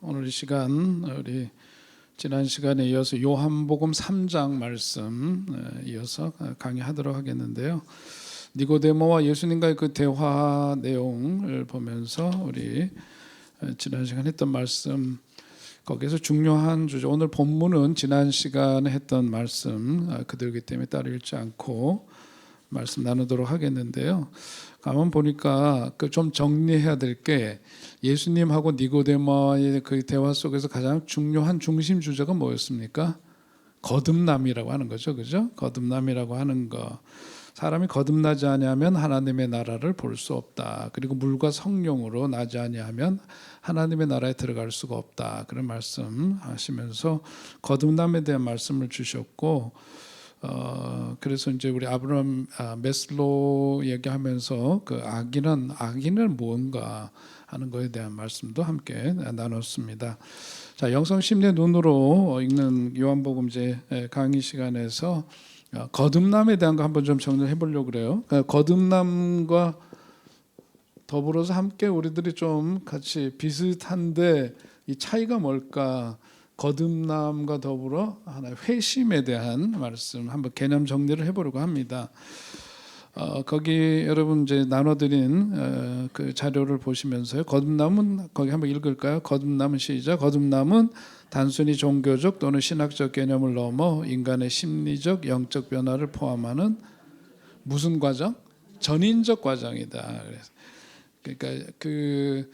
오늘 이 시간 우리 지난 시간에 이어서 요한복음 3장 말씀 이어서 강의하도록 하겠는데요. 니고데모와 예수님과의 그 대화 내용을 보면서 우리 지난 시간에 했던 말씀 거기에서 중요한 주제, 오늘 본문은 지난 시간에 했던 말씀 그대로이기 때문에 따로 읽지 않고 말씀 나누도록 하겠는데요. 가만 보니까 좀 정리해야 될 게 예수님하고 니고데모와의 그 대화 속에서 가장 중요한 중심 주제가 뭐였습니까? 거듭남이라고 하는 거죠, 그죠? 거듭남이라고 하는 거. 사람이 거듭나지 아니하면 하나님의 나라를 볼 수 없다. 그리고 물과 성령으로 나지 아니하면 하나님의 나라에 들어갈 수가 없다. 그런 말씀하시면서 거듭남에 대한 말씀을 주셨고. 그래서 이제 우리 아브라함 메슬로 얘기하면서 그 악인은 뭔가 하는 것에 대한 말씀도 함께 나눴습니다. 자, 영성 심리의 눈으로 읽는 요한복음 이제 강의 시간에서 거듭남에 대한 거 한번 좀 정리해 보려고 그래요. 거듭남과 더불어서 함께 우리들이 좀 같이 비슷한데 이 차이가 뭘까? 거듭남과 더불어 하나의 회심에 대한 말씀 한번 개념 정리를 해보려고 합니다. 거기 여러분 이제 나눠드린 그 자료를 보시면서요. 거듭남은 거기 한번 읽을까요? 거듭남은 시작. 거듭남은 단순히 종교적 또는 신학적 개념을 넘어 인간의 심리적, 영적 변화를 포함하는 무슨 과정? 전인적 과정이다. 그러니까 그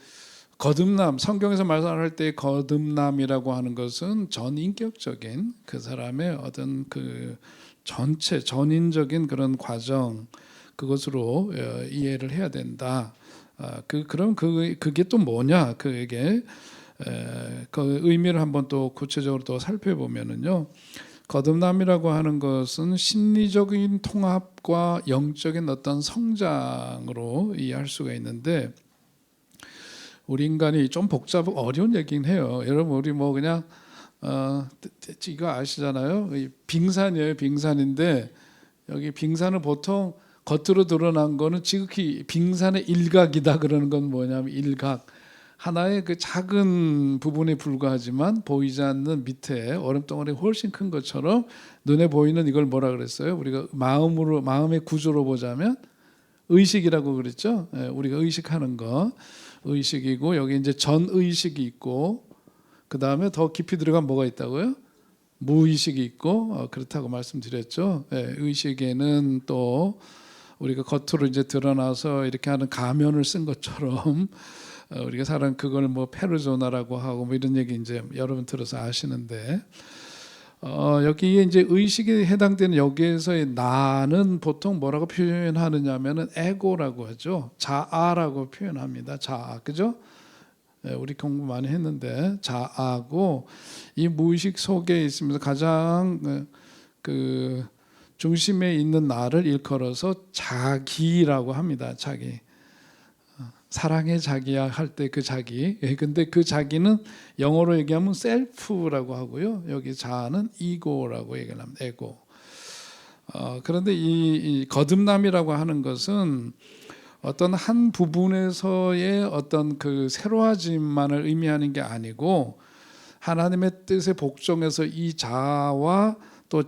거듭남, 성경에서 말할 때 거듭남이라고 하는 것은 전인격적인 그 사람의 어떤 그 전체 전인적인 그런 과정, 그것으로 이해를 해야 된다. 그럼 그게 또 뭐냐? 그게 그 의미를 한번 또 구체적으로 또 살펴보면은요. 거듭남이라고 하는 것은 심리적인 통합과 영적인 어떤 성장으로 이해할 수가 있는데, 우리 인간이 좀 복잡하고 어려운 얘기긴 해요. 여러분 우리 뭐 그냥 이거 아시잖아요. 빙산이에요. 빙산인데 여기 빙산은 보통 겉으로 드러난 거는 지극히 빙산의 일각이다 그러는 건 뭐냐면 일각. 하나의 그 작은 부분에 불과하지만 보이지 않는 밑에 얼음덩어리 훨씬 큰 것처럼 눈에 보이는 이걸 뭐라 그랬어요? 우리가 마음의 구조로 보자면 의식이라고 그랬죠. 우리가 의식하는 거. 의식이고, 여기 이제 전의식이 있고, 그 다음에 더 깊이 들어가면 뭐가 있다고요? 무의식이 있고, 그렇다고 말씀드렸죠. 의식에는 또 우리가 겉으로 이제 드러나서 이렇게 하는 가면을 쓴 것처럼 우리가 사람 그걸 뭐 페르소나라고 하고 뭐 이런 얘기 이제 여러분 들어서 아시는데, 여기에 이제 의식에 해당되는 여기에서의 나는 보통 뭐라고 표현하느냐면은 에고라고 하죠. 자아라고 표현합니다. 자아, 그죠? 우리 공부 많이 했는데 자아고, 이 무의식 속에 있으면서 가장 그 중심에 있는 나를 일컬어서 자기라고 합니다. 자기. 사랑의 자기야 할 때 그 자기. 근데 그 자기는 영어로 얘기하면 셀프라고 하고요. 여기 자아는 이고라고 얘기를 합니다. 에고. 그런데 이 거듭남이라고 하는 것은 어떤 한 부분에서의 어떤 그 새로워짐만을 의미하는 게 아니고, 하나님의 뜻에 복종해서 이 자아와 또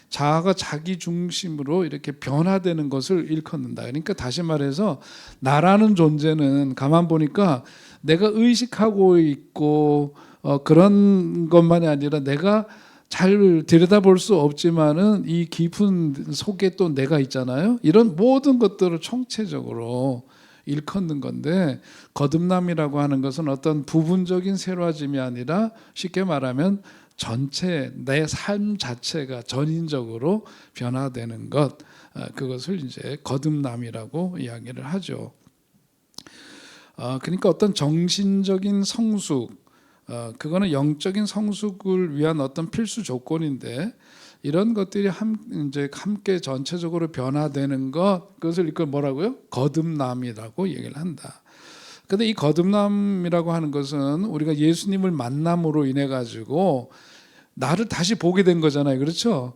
자아가 자기 중심으로 이렇게 변화되는 것을 일컫는다. 그러니까 다시 말해서 나라는 존재는 가만 보니까 내가 의식하고 있고 그런 것만이 아니라 내가 잘 들여다볼 수 없지만은 이 깊은 속에 또 내가 있잖아요. 이런 모든 것들을 총체적으로 일컫는 건데, 거듭남이라고 하는 것은 어떤 부분적인 새로워짐이 아니라 쉽게 말하면 전체 내 삶 자체가 전인적으로 변화되는 것, 그것을 이제 거듭남이라고 이야기를 하죠. 그러니까 어떤 정신적인 성숙, 그거는 영적인 성숙을 위한 어떤 필수 조건인데, 이런 것들이 이제 함께 전체적으로 변화되는 그것을 이걸 뭐라고요? 거듭남이라고 얘기를 한다. 근데 이 거듭남이라고 하는 것은 우리가 예수님을 만남으로 인해 가지고 나를 다시 보게 된 거잖아요. 그렇죠?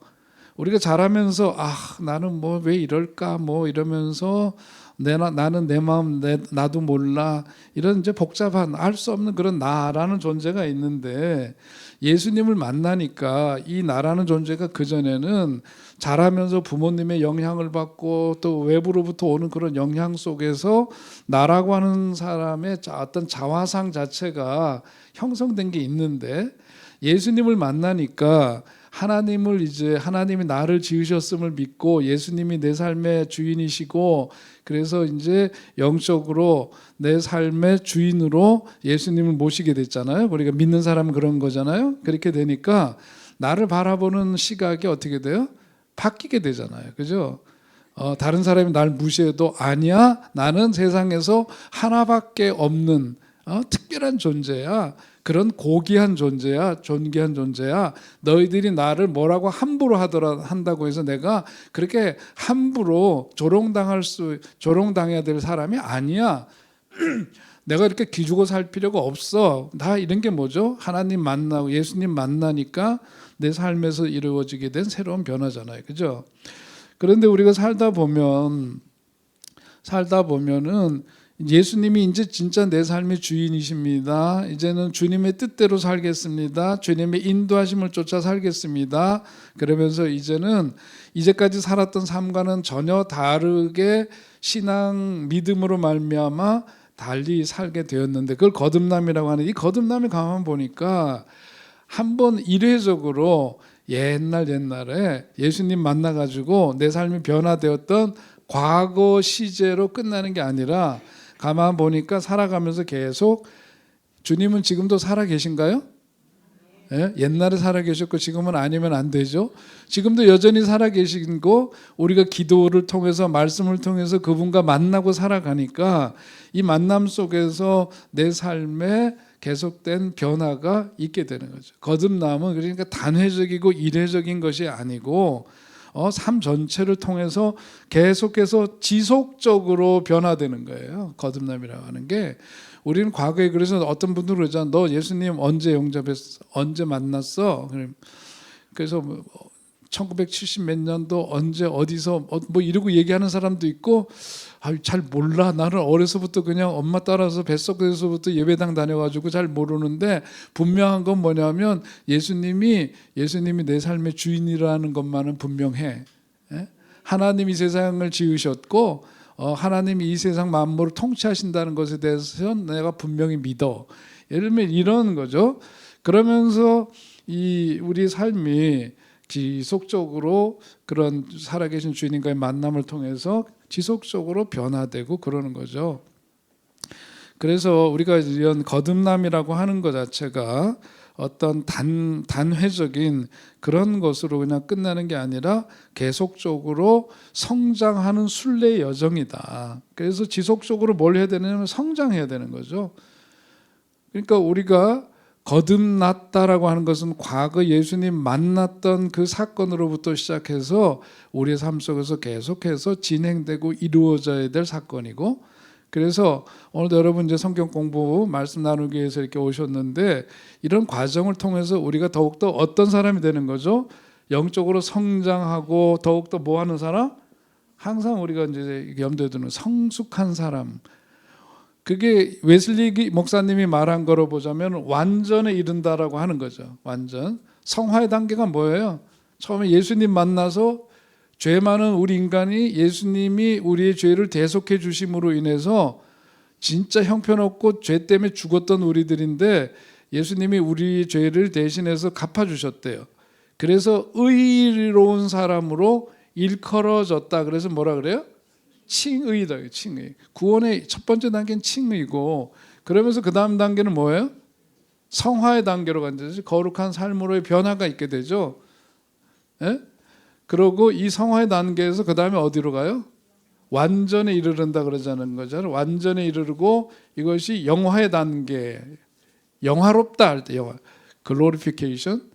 우리가 자라면서 나는 뭐 왜 이럴까 뭐 이러면서 나는 내 마음 나도 몰라 이런 이제 복잡한 알 수 없는 그런 나라는 존재가 있는데 예수님을 만나니까 이 나라는 존재가 그전에는 자라면서 부모님의 영향을 받고 또 외부로부터 오는 그런 영향 속에서 나라고 하는 사람의 어떤 자화상 자체가 형성된 게 있는데 예수님을 만나니까 하나님이 나를 지으셨음을 믿고 예수님이 내 삶의 주인이시고 그래서 이제 영적으로 내 삶의 주인으로 예수님을 모시게 됐잖아요. 우리가 믿는 사람은 그런 거잖아요. 그렇게 되니까 나를 바라보는 시각이 어떻게 돼요? 바뀌게 되잖아요. 그죠? 다른 사람이 날 무시해도 아니야. 나는 세상에서 하나밖에 없는 특별한 존재야. 그런 고귀한 존재야, 존귀한 존재야. 너희들이 나를 뭐라고 함부로 한다고 해서 내가 그렇게 함부로 조롱당해야 될 사람이 아니야. 내가 이렇게 기죽어 살 필요가 없어. 다 이런 게 뭐죠? 하나님 만나고 예수님 만나니까 내 삶에서 이루어지게 된 새로운 변화잖아요. 그죠? 그런데 우리가 살다 보면은 예수님이 이제 진짜 내 삶의 주인이십니다. 이제는 주님의 뜻대로 살겠습니다. 주님의 인도하심을 쫓아 살겠습니다. 그러면서 이제는 이제까지 살았던 삶과는 전혀 다르게 신앙 믿음으로 말미암아 달리 살게 되었는데 그걸 거듭남이라고 하는 이 거듭남에 가만 보니까 한번 이례적으로 옛날에 예수님 만나가지고 내 삶이 변화되었던 과거 시제로 끝나는 게 아니라 가만 보니까 살아가면서 계속 주님은 지금도 살아 계신가요? 예? 옛날에 살아 계셨고 지금은 아니면 안 되죠. 지금도 여전히 살아 계시고 우리가 기도를 통해서 말씀을 통해서 그분과 만나고 살아가니까 이 만남 속에서 내 삶에 계속된 변화가 있게 되는 거죠. 거듭남은 그러니까 단회적이고 이례적인 것이 아니고 삶 전체를 통해서 계속해서 지속적으로 변화되는 거예요. 거듭남이라고 하는 게 우리는 과거에 그래서 어떤 분들은 그러잖아. 너 예수님 언제 영접했어? 언제 만났어? 그래서 1970 몇 년도 언제 어디서 뭐 이러고 얘기하는 사람도 있고 잘 몰라. 나는 어려서부터 그냥 엄마 따라서 뱃속에서부터 예배당 다녀가지고 잘 모르는데 분명한 건 뭐냐면 예수님이 내 삶의 주인이라는 것만은 분명해. 하나님이 세상을 지으셨고 하나님이 이 세상 만물을 통치하신다는 것에 대해서 내가 분명히 믿어. 예를 들면 이런 거죠. 그러면서 우리 삶이 지속적으로 그런 살아계신 주님과의 만남을 통해서 지속적으로 변화되고 그러는 거죠. 그래서 우리가 이런 거듭남이라고 하는 것 자체가 어떤 단회적인 그런 것으로 그냥 끝나는 게 아니라 계속적으로 성장하는 순례 여정이다. 그래서 지속적으로 뭘 해야 되냐면 성장해야 되는 거죠. 그러니까 우리가 거듭났다라고 하는 것은 과거 예수님 만났던 그 사건으로부터 시작해서 우리의 삶 속에서 계속해서 진행되고 이루어져야 될 사건이고, 그래서 오늘도 여러분 이제 성경 공부 말씀 나누기 위해서 이렇게 오셨는데 이런 과정을 통해서 우리가 더욱더 어떤 사람이 되는 거죠? 영적으로 성장하고 더욱더 뭐 하는 사람? 항상 우리가 이제 염두에 두는 성숙한 사람. 그게 웨슬리 목사님이 말한 거로 보자면 완전에 이른다라고 하는 거죠. 완전. 성화의 단계가 뭐예요? 처음에 예수님 만나서 죄 많은 우리 인간이 예수님이 우리의 죄를 대속해 주심으로 인해서 진짜 형편없고 죄 때문에 죽었던 우리들인데 예수님이 우리 죄를 대신해서 갚아주셨대요. 그래서 의로운 사람으로 일컬어졌다. 그래서 뭐라 그래요? 칭의다. 칭의. 구원의 첫 번째 단계는 칭의고, 그러면서 그 다음 단계는 뭐예요? 성화의 단계로 간다지. 거룩한 삶으로의 변화가 있게 되죠. 예? 그러고 이 성화의 단계에서 그 다음에 어디로 가요? 완전에 이르른다 그러자는 거잖아요. 완전에 이르르고 이것이 영화의 단계, 영화롭다 할 때 영화, 글로리피케이션.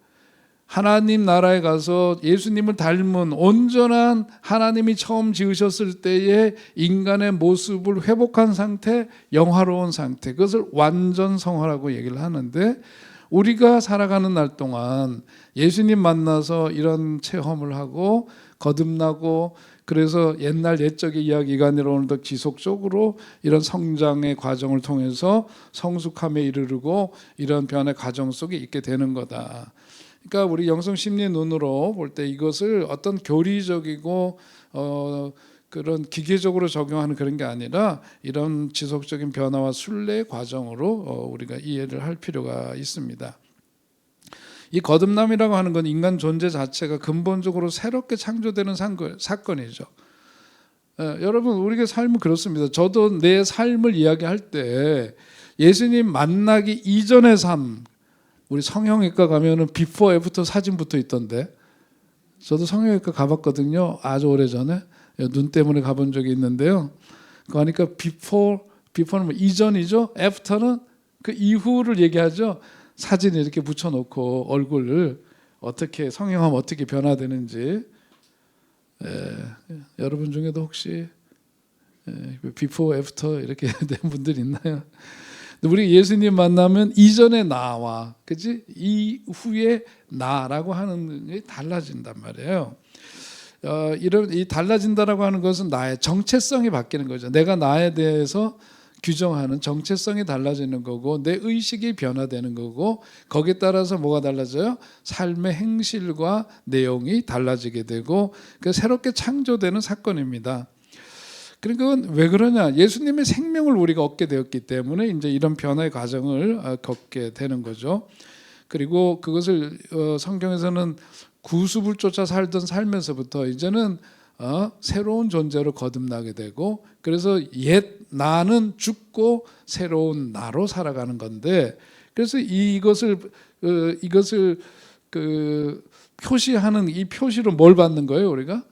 하나님 나라에 가서 예수님을 닮은 온전한 하나님이 처음 지으셨을 때의 인간의 모습을 회복한 상태, 영화로운 상태, 그것을 완전 성화라고 얘기를 하는데, 우리가 살아가는 날 동안 예수님 만나서 이런 체험을 하고 거듭나고 그래서 옛날 옛적의 이야기가 아니라 오늘도 지속적으로 이런 성장의 과정을 통해서 성숙함에 이르르고 이런 변의 과정 속에 있게 되는 거다. 그러니까 우리 영성 심리 눈으로 볼 때 이것을 어떤 교리적이고 그런 기계적으로 적용하는 그런 게 아니라 이런 지속적인 변화와 순례의 과정으로 우리가 이해를 할 필요가 있습니다. 이 거듭남이라고 하는 건 인간 존재 자체가 근본적으로 새롭게 창조되는 사건이죠. 여러분, 우리의 삶은 그렇습니다. 저도 내 삶을 이야기할 때 예수님 만나기 이전의 삶, 우리 성형외과 가면은 비포 애프터 사진 붙어 있던데, 저도 성형외과 가봤거든요. 아주 오래전에 눈 때문에 가본 적이 있는데요. 그러니까 비포는 뭐 이전이죠. 애프터는 그 이후를 얘기하죠. 사진을 이렇게 붙여놓고 얼굴을 어떻게 성형하면 어떻게 변화되는지. 여러분 중에도 혹시 비포 애프터 이렇게 된 분들 있나요? 우리 예수님 만나면 이전의 나와 그지 이후의 나라고 하는 게 달라진단 말이에요. 이런 이 달라진다라고 하는 것은 나의 정체성이 바뀌는 거죠. 내가 나에 대해서 규정하는 정체성이 달라지는 거고 내 의식이 변화되는 거고 거기에 따라서 뭐가 달라져요? 삶의 행실과 내용이 달라지게 되고 새롭게 창조되는 사건입니다. 그러니까 그건 왜 그러냐? 예수님의 생명을 우리가 얻게 되었기 때문에 이제 이런 변화의 과정을 겪게 되는 거죠. 그리고 그것을 성경에서는 구습을 쫓아 살던 삶에서부터 이제는 새로운 존재로 거듭나게 되고 그래서 옛 나는 죽고 새로운 나로 살아가는 건데 그래서 이것을 표시하는 이 표시로 뭘 받는 거예요? 우리가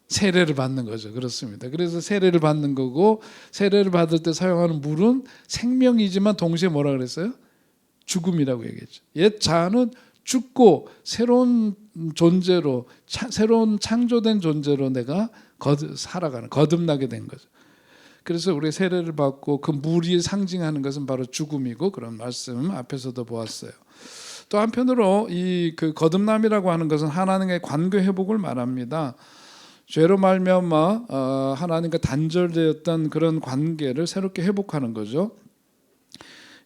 세례를 받는 거죠. 그렇습니다. 그래서 세례를 받는 거고 세례를 받을 때 사용하는 물은 생명이지만 동시에 뭐라 그랬어요? 죽음이라고 얘기했죠. 옛 자는 죽고 새로운 존재로 새로운 창조된 존재로 내가 살아가는 거듭나게 된 거죠. 그래서 우리 세례를 받고 그 물이 상징하는 것은 바로 죽음이고 그런 말씀 앞에서도 보았어요. 또 한편으로 이 그 거듭남이라고 하는 것은 하나님의 관계 회복을 말합니다. 죄로 말미암아 하나님과 단절되었던 그런 관계를 새롭게 회복하는 거죠.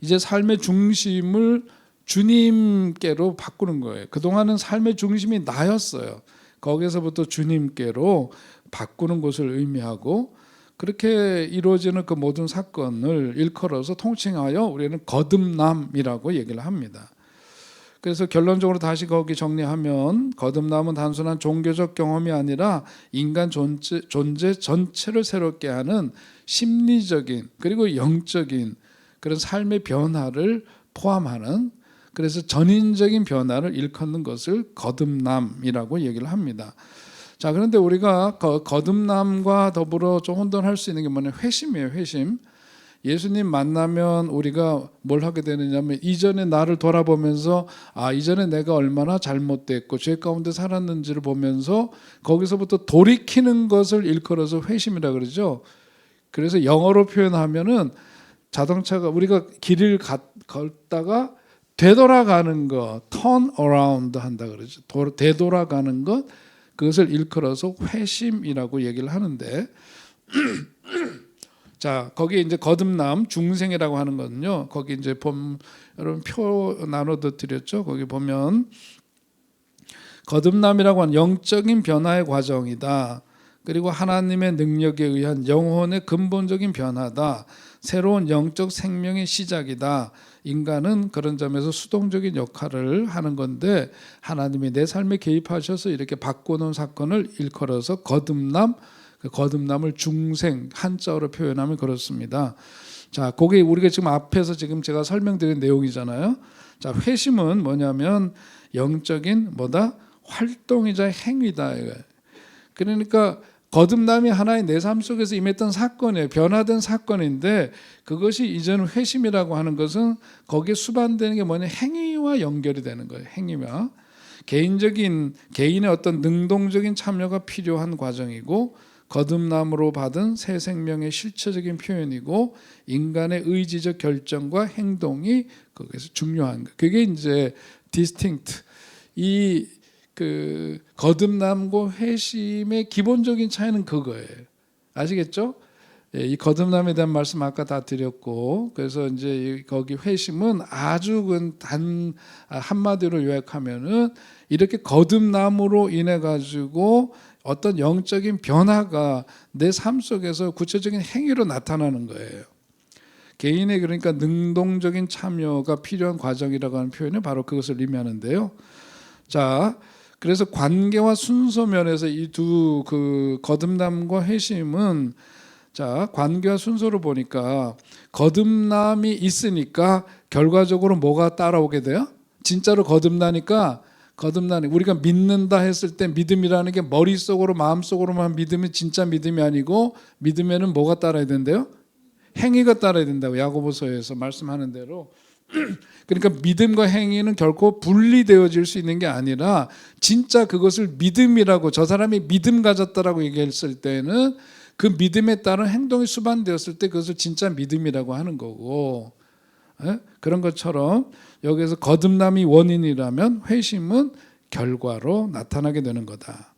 이제 삶의 중심을 주님께로 바꾸는 거예요. 그동안은 삶의 중심이 나였어요. 거기서부터 주님께로 바꾸는 것을 의미하고 그렇게 이루어지는 그 모든 사건을 일컬어서 통칭하여 우리는 거듭남이라고 얘기를 합니다. 그래서 결론적으로 다시 거기 정리하면 거듭남은 단순한 종교적 경험이 아니라 인간 존재 전체를 새롭게 하는 심리적인 그리고 영적인 그런 삶의 변화를 포함하는 그래서 전인적인 변화를 일컫는 것을 거듭남이라고 얘기를 합니다. 자, 그런데 우리가 거듭남과 더불어 좀 혼돈할 수 있는 게 뭐냐면 회심이에요. 회심. 예수님 만나면 우리가 뭘 하게 되느냐면 이전의 나를 돌아보면서 이전에 내가 얼마나 잘못됐고 죄 가운데 살았는지를 보면서 거기서부터 돌이키는 것을 일컬어서 회심이라 그러죠. 그래서 영어로 표현하면은 자동차가 우리가 길을 걷다가 되돌아가는 것, turn around 한다 그러죠. 되돌아가는 것, 그것을 일컬어서 회심이라고 얘기를 하는데, 자 거기 이제 거듭남 중생이라고 하는 거는요. 거기 이제 여러분 표 나눠도 드렸죠. 거기 보면 거듭남이라고 하는 영적인 변화의 과정이다. 그리고 하나님의 능력에 의한 영혼의 근본적인 변화다. 새로운 영적 생명의 시작이다. 인간은 그런 점에서 수동적인 역할을 하는 건데 하나님이 내 삶에 개입하셔서 이렇게 바꾸는 사건을 일컬어서 거듭남, 그 거듭남을 중생 한자어로 표현하면 그렇습니다. 자, 그게 우리가 지금 앞에서 지금 제가 설명드린 내용이잖아요. 자, 회심은 뭐냐면 영적인 활동이자 행위다. 그러니까 거듭남이 하나의 내 삶 속에서 임했던 사건이에요. 변화된 사건인데 그것이 이제는 회심이라고 하는 것은 거기에 수반되는 게 뭐냐 행위와 연결이 되는 거예요. 행위와 개인의 어떤 능동적인 참여가 필요한 과정이고 거듭남으로 받은 새 생명의 실체적인 표현이고 인간의 의지적 결정과 행동이 거기서 중요한 거예요. 그게 이제 distinct 그 거듭남과 회심의 기본적인 차이는 그거예요. 아시겠죠? 예, 이 거듭남에 대한 말씀 아까 다 드렸고, 그래서 이제 거기 회심은 아주 한마디로 요약하면은 이렇게 거듭남으로 인해 가지고 어떤 영적인 변화가 내 삶 속에서 구체적인 행위로 나타나는 거예요. 개인의 그러니까 능동적인 참여가 필요한 과정이라고 하는 표현이 바로 그것을 의미하는데요. 자, 그래서 관계와 순서 면에서 이 두 그 거듭남과 회심은 자, 관계와 순서로 보니까 거듭남이 있으니까 결과적으로 뭐가 따라오게 돼요? 진짜로 거듭나니까 우리가 믿는다 했을 때 믿음이라는 게 머릿속으로 마음속으로만 믿으면 진짜 믿음이 아니고 믿음에는 뭐가 따라야 된대요? 행위가 따라야 된다고 야고보서에서 말씀하는 대로. 그러니까 믿음과 행위는 결코 분리되어질 수 있는 게 아니라 진짜 그것을 믿음이라고 저 사람이 믿음 가졌다라고 얘기했을 때는 그 믿음에 따른 행동이 수반되었을 때 그것을 진짜 믿음이라고 하는 거고, 그런 것처럼 여기서 거듭남이 원인이라면 회심은 결과로 나타나게 되는 거다.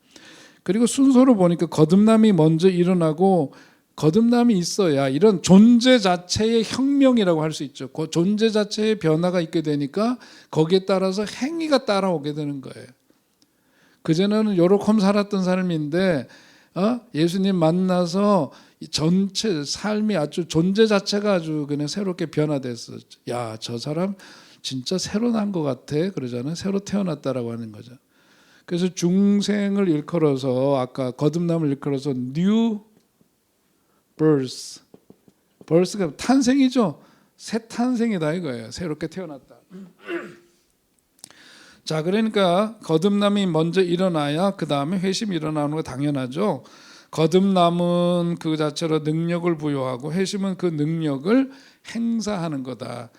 그리고 순서로 보니까 거듭남이 먼저 일어나고 거듭남이 있어야 이런 존재 자체의 혁명이라고 할 수 있죠. 그 존재 자체의 변화가 있게 되니까 거기에 따라서 행위가 따라오게 되는 거예요. 그전에는 요렇게 살았던 사람인데 예수님 만나서 전체 삶이 아주 존재 자체가 아주 그냥 새롭게 변화됐어. 야, 저 사람 진짜 새로 난 것 같아. 그러잖아요. 새로 태어났다라고 하는 거죠. 그래서 중생을 일컬어서 아까 거듭남을 일컬어서 new birth, birth가 탄생이죠. 새 탄생이다 이거예요. 새롭게 태어났다. 자, 그러니까 거듭남이 먼저 일어나야 그 다음에 회심이 일어나는 거 당연하죠. 거듭남은 그 자체로 능력을 부여하고 회심은 그 능력을 행사하는 거다.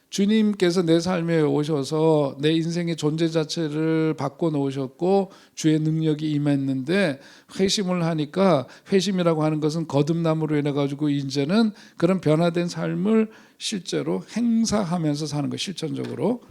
주님께서 내 삶에 오셔서 내 인생의 존재 자체를 바꿔놓으셨고 주의 능력이 임했는데 회심을 하니까 회심이라고 하는 것은 거듭남으로 인해 가지고 이제는 그런 변화된 삶을 실제로 행사하면서 사는 거 실천적으로.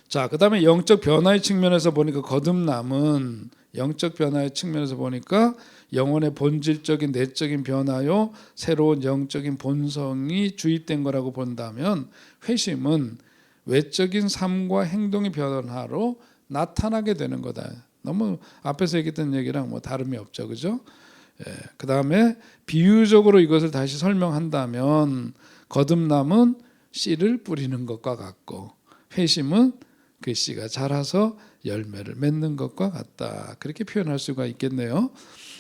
자, 그다음에 영적 변화의 측면에서 보니까 거듭남은 영적 변화의 측면에서 보니까 영혼의 본질적인 내적인 변화요 새로운 영적인 본성이 주입된 거라고 본다면 회심은 외적인 삶과 행동의 변화로 나타나게 되는 거다. 너무 앞에서 얘기했던 얘기랑 뭐 다름이 없죠, 그죠? 예, 그 다음에 비유적으로 이것을 다시 설명한다면 거듭남은 씨를 뿌리는 것과 같고 회심은 그 씨가 자라서 열매를 맺는 것과 같다. 그렇게 표현할 수가 있겠네요.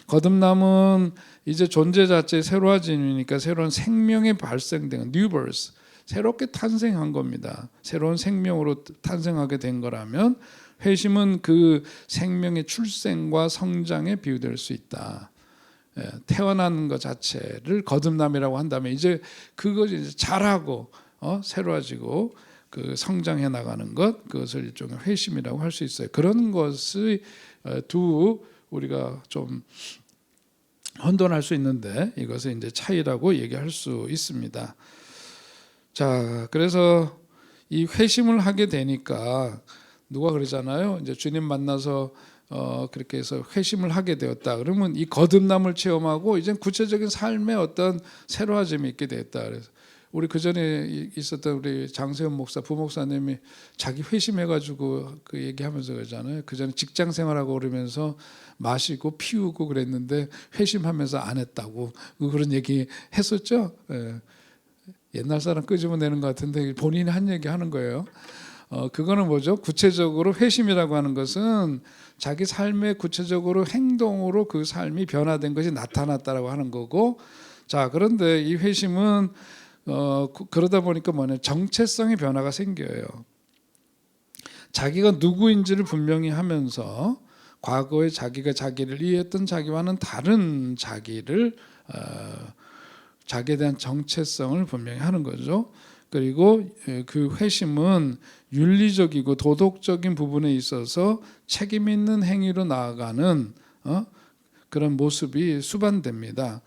거듭남은 이제 존재 자체의 새로워짐이니까 새로운 생명이 발생된 new birth, 새롭게 탄생한 겁니다. 새로운 생명으로 탄생하게 된 거라면 회심은 그 생명의 출생과 성장에 비유될 수 있다. 태어나는 것 자체를 거듭남이라고 한다면 이제 그것이 이제 자라고 새로워지고 그 성장해 나가는 것, 그것을 일종의 회심이라고 할 수 있어요. 그런 것을 우리가 좀 혼돈할 수 있는데 이것을 이제 차이라고 얘기할 수 있습니다. 자, 그래서 이 회심을 하게 되니까 누가 그러잖아요. 이제 주님 만나서 그렇게 해서 회심을 하게 되었다. 그러면 이 거듭남을 체험하고 이제 구체적인 삶의 어떤 새로워짐이 있게 됐다. 그래서 우리 그 전에 있었던 우리 장세현 목사 부목사님이 자기 회심해가지고 그 얘기하면서 그러잖아요. 그 전에 직장 생활하고 그러면서 마시고 피우고 그랬는데 회심하면서 안 했다고 그런 얘기 했었죠. 예. 옛날 사람 끄집어내는 것 같은데 본인이 한 얘기 하는 거예요. 그거는 뭐죠? 구체적으로 회심이라고 하는 것은 자기 삶의 구체적으로 행동으로 그 삶이 변화된 것이 나타났다라고 하는 거고, 자, 그런데 이 회심은 그러다 보니까 뭐냐, 정체성의 변화가 생겨요. 자기가 누구인지를 분명히 하면서 과거에 자기가 자기를 이해했던 자기와는 다른 자기를 자기에 대한 정체성을 분명히 하는 거죠. 그리고 그 회심은 윤리적이고 도덕적인 부분에 있어서 책임 있는 행위로 나아가는 그런 모습이 수반됩니다.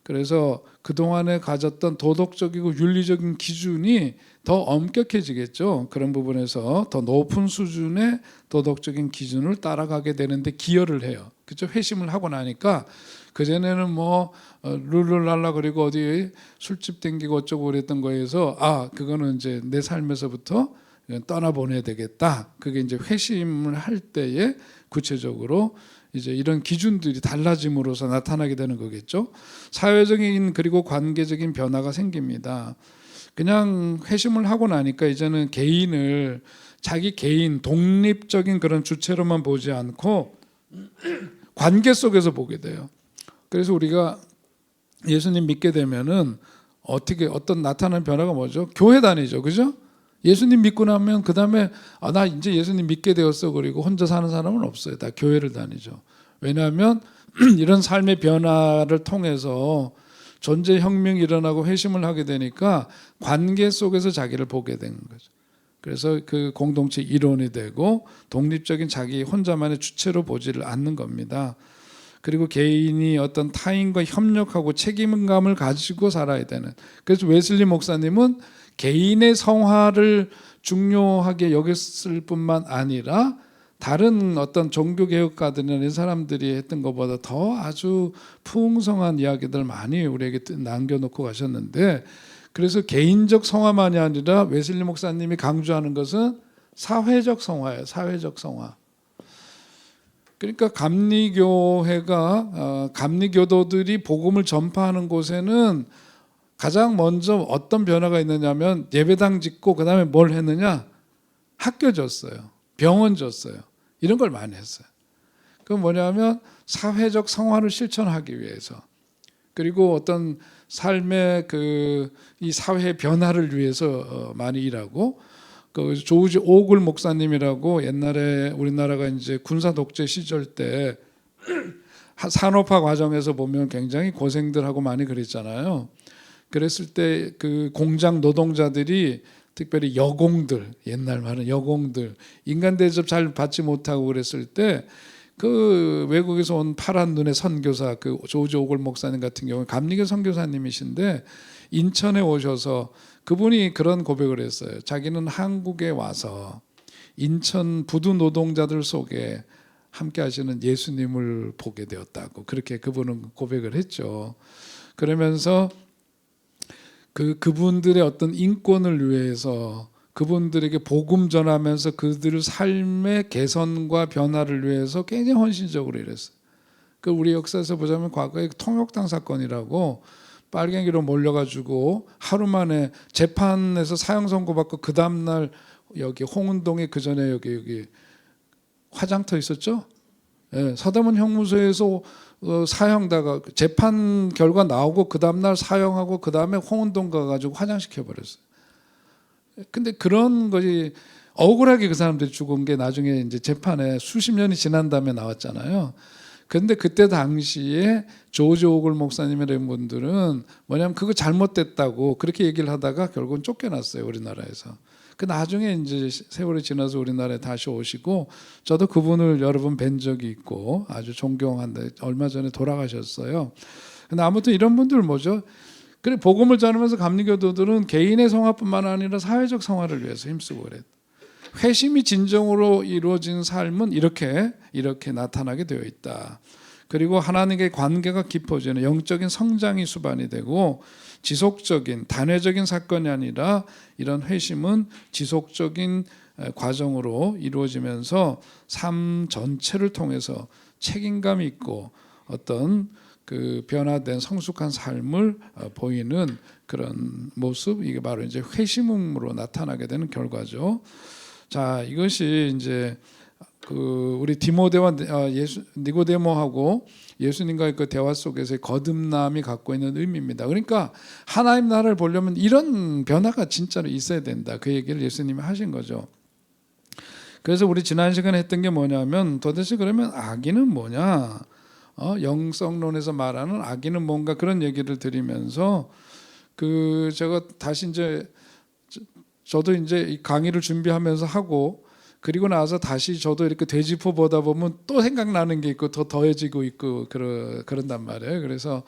그래서 그동안에 가졌던 도덕적이고 윤리적인 기준이 더 엄격해지겠죠. 그런 부분에서 더 높은 수준의 도덕적인 기준을 따라가게 되는데 기여를 해요. 그죠? 회심을 하고 나니까 그전에는 뭐 룰루랄라 그리고 어디 술집 땡기고 어쩌고 그랬던 거에서 그거는 이제 내 삶에서부터 떠나보내야 되겠다. 그게 이제 회심을 할 때에 구체적으로 이제 이런 기준들이 달라짐으로써 나타나게 되는 거겠죠. 사회적인 그리고 관계적인 변화가 생깁니다. 그냥 회심을 하고 나니까 이제는 개인을 자기 개인 독립적인 그런 주체로만 보지 않고 관계 속에서 보게 돼요. 그래서 우리가 예수님 믿게 되면은 어떤 나타나는 변화가 뭐죠? 교회 다니죠, 그죠? 예수님 믿고 나면 그 다음에 나 이제 예수님 믿게 되었어 그리고 혼자 사는 사람은 없어요. 다 교회를 다니죠. 왜냐하면 이런 삶의 변화를 통해서 존재 혁명이 일어나고 회심을 하게 되니까 관계 속에서 자기를 보게 되는 거죠. 그래서 그 공동체 일원이 되고 독립적인 자기 혼자만의 주체로 보지를 않는 겁니다. 그리고 개인이 어떤 타인과 협력하고 책임감을 가지고 살아야 되는. 그래서 웨슬리 목사님은 개인의 성화를 중요하게 여겼을 뿐만 아니라 다른 어떤 종교개혁가들이나 이런 사람들이 했던 것보다 더 아주 풍성한 이야기들 많이 우리에게 남겨놓고 가셨는데, 그래서 개인적 성화만이 아니라 웨슬리 목사님이 강조하는 것은 사회적 성화예요. 사회적 성화. 그러니까 감리교회가 감리교도들이 복음을 전파하는 곳에는 가장 먼저 어떤 변화가 있느냐면 예배당 짓고 그 다음에 뭘 했느냐? 학교 줬어요. 병원 줬어요. 이런 걸 많이 했어요. 그건 뭐냐면 사회적 성화를 실천하기 위해서, 그리고 어떤 삶의 이 사회 변화를 위해서 많이 일하고, 그 조지 오글 목사님이라고 옛날에 우리나라가 이제 군사 독재 시절 때 산업화 과정에서 보면 굉장히 고생들하고 많이 그랬잖아요. 그랬을 때 그 공장 노동자들이 특별히 여공들, 옛날 말은 여공들, 인간 대접 잘 받지 못하고 그랬을 때 그 외국에서 온 파란 눈의 선교사, 그 조지 오글 목사님 같은 경우는 감리교 선교사님이신데 인천에 오셔서 그분이 그런 고백을 했어요. 자기는 한국에 와서 인천 부두 노동자들 속에 함께 하시는 예수님을 보게 되었다고, 그렇게 그분은 고백을 했죠. 그러면서 그분들의 어떤 인권을 위해서 그분들에게 복음 전하면서 그들의 삶의 개선과 변화를 위해서 굉장히 헌신적으로 일했어요. 그 우리 역사에서 보자면 과거에 통역당 사건이라고 빨갱이로 몰려가지고 하루 만에 재판에서 사형 선고받고 그 다음날 여기 홍은동에 그 전에 여기 화장터 있었죠? 예, 서대문 형무소에서 사형다가 재판 결과 나오고 그 다음날 사형하고 그 다음에 홍은동 가가지고 화장시켜 버렸어요. 근데 그런 것이 억울하게 그 사람들이 죽은 게 나중에 이제 재판에 수십 년이 지난 다음에 나왔잖아요. 근데 그때 당시에 조지 오글 목사님이라는 분들은 뭐냐면 그거 잘못됐다고 그렇게 얘기를 하다가 결국은 쫓겨났어요, 우리나라에서. 그 나중에 이제 세월이 지나서 우리나라에 다시 오시고, 저도 그분을 여러 번 뵌 적이 있고 아주 존경한데 얼마 전에 돌아가셨어요. 근데 아무튼 이런 분들 뭐죠? 그래, 복음을 전하면서 감리교도들은 개인의 성화뿐만 아니라 사회적 성화를 위해서 힘쓰고 그랬다. 회심이 진정으로 이루어진 삶은 이렇게 나타나게 되어 있다. 그리고 하나님과의 관계가 깊어지는 영적인 성장이 수반이 되고, 지속적인 단회적인 사건이 아니라 이런 회심은 지속적인 과정으로 이루어지면서 삶 전체를 통해서 책임감 있고 어떤 그 변화된 성숙한 삶을 보이는 그런 모습, 이게 바로 이제 회심으로 나타나게 되는 결과죠. 자, 이것이 이제 우리 디모데와 니고데모하고 예수님과의 그 대화 속에서의 거듭남이 갖고 있는 의미입니다. 그러니까 하나님 나라를 보려면 이런 변화가 진짜로 있어야 된다. 그 얘기를 예수님이 하신 거죠. 그래서 우리 지난 시간에 했던 게 뭐냐면, 도대체 그러면 악인은 뭐냐? 영성론에서 말하는 악인은 뭔가, 그런 얘기를 드리면서 제가 다시 이제 저도 이제 이 강의를 준비하면서 하고, 그리고 나서 다시 저도 이렇게 되짚어 보다 보면 또 생각나는 게 있고 더 더해지고 있고 그런단 말이에요. 그래서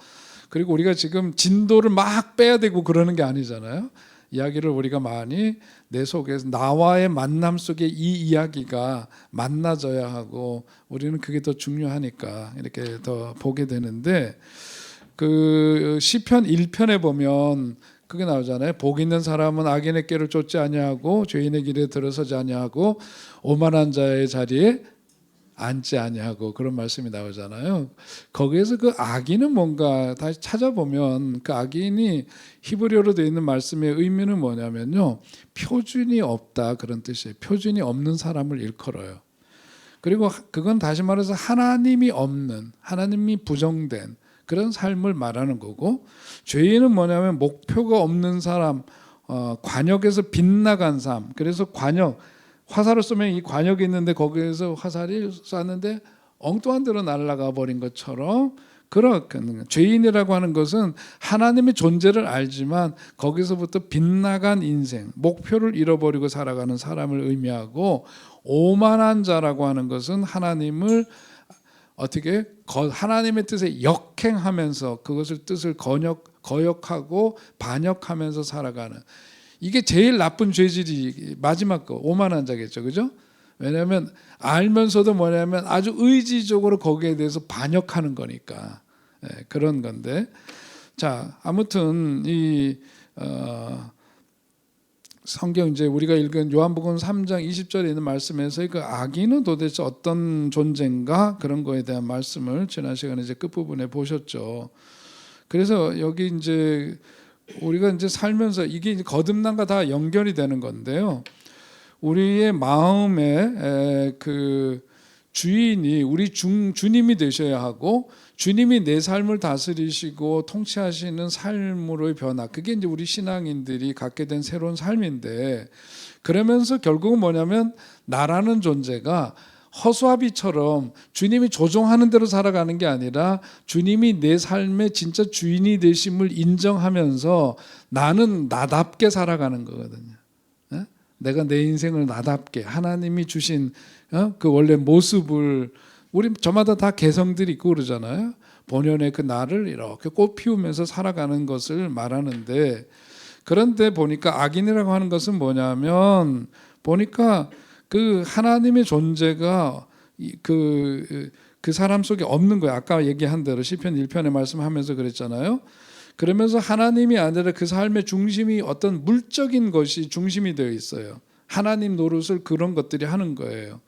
그리고 우리가 지금 진도를 막 빼야 되고 그러는 게 아니잖아요. 이야기를 우리가 많이 내 속에서 나와의 만남 속에 이 이야기가 만나져야 하고 우리는 그게 더 중요하니까 이렇게 더 보게 되는데 그 시편 1편에 보면 그게 나오잖아요. 복 있는 사람은 악인의 길을 쫓지 아니하고 죄인의 길에 들어서지 아니하고 오만한 자의 자리에 앉지 아니하고 그런 말씀이 나오잖아요. 거기에서 그 악인은 뭔가 다시 찾아보면 그 악인이 히브리어로 되어 있는 말씀의 의미는 뭐냐면요. 표준이 없다 그런 뜻이에요. 표준이 없는 사람을 일컬어요. 그리고 그건 다시 말해서 하나님이 없는, 하나님이 부정된 그런 삶을 말하는 거고, 죄인은 뭐냐면 목표가 없는 사람, 관역에서 빗나간 삶. 그래서 관역, 화살을 쏘면 이 관역이 있는데 거기에서 화살이 쐈는데 엉뚱한 데로 날아가 버린 것처럼 그런 죄인이라고 하는 것은 하나님의 존재를 알지만 거기서부터 빗나간 인생, 목표를 잃어버리고 살아가는 사람을 의미하고, 오만한 자라고 하는 것은 하나님을 어떻게 하나님의 뜻에 역행하면서 그것을 뜻을 거역하고 반역하면서 살아가는, 이게 제일 나쁜 죄질이 마지막 거 오만한 자겠죠, 그죠? 왜냐하면 알면서도 뭐냐면 아주 의지적으로 거기에 대해서 반역하는 거니까 그런 건데, 자 아무튼 이 성경 이제 우리가 읽은 요한복음 3장 20절에 있는 말씀에서 그 악인은 도대체 어떤 존재인가 그런 거에 대한 말씀을 지난 시간에 이제 끝부분에 보셨죠. 그래서 여기 이제 우리가 이제 살면서 이게 거듭남과 다 연결이 되는 건데요. 우리의 마음에 그 주인이 우리 주님이 되셔야 하고, 주님이 내 삶을 다스리시고 통치하시는 삶으로의 변화, 그게 이제 우리 신앙인들이 갖게 된 새로운 삶인데, 그러면서 결국은 뭐냐면 나라는 존재가 허수아비처럼 주님이 조종하는 대로 살아가는 게 아니라 주님이 내 삶의 진짜 주인이 되심을 인정하면서 나는 나답게 살아가는 거거든요. 내가 내 인생을 나답게 하나님이 주신 그 원래 모습을, 우리 저마다 다 개성들이 있고 그러잖아요. 본연의 그 나를 이렇게 꽃 피우면서 살아가는 것을 말하는데, 그런데 보니까 악인이라고 하는 것은 뭐냐면 보니까 그 하나님의 존재가 그 사람 속에 없는 거예요. 아까 얘기한 대로 시편 1편에 말씀하면서 그랬잖아요. 그러면서 하나님이 아니라 그 삶의 중심이 어떤 물적인 것이 중심이 되어 있어요. 하나님 노릇을 그런 것들이 하는 거예요.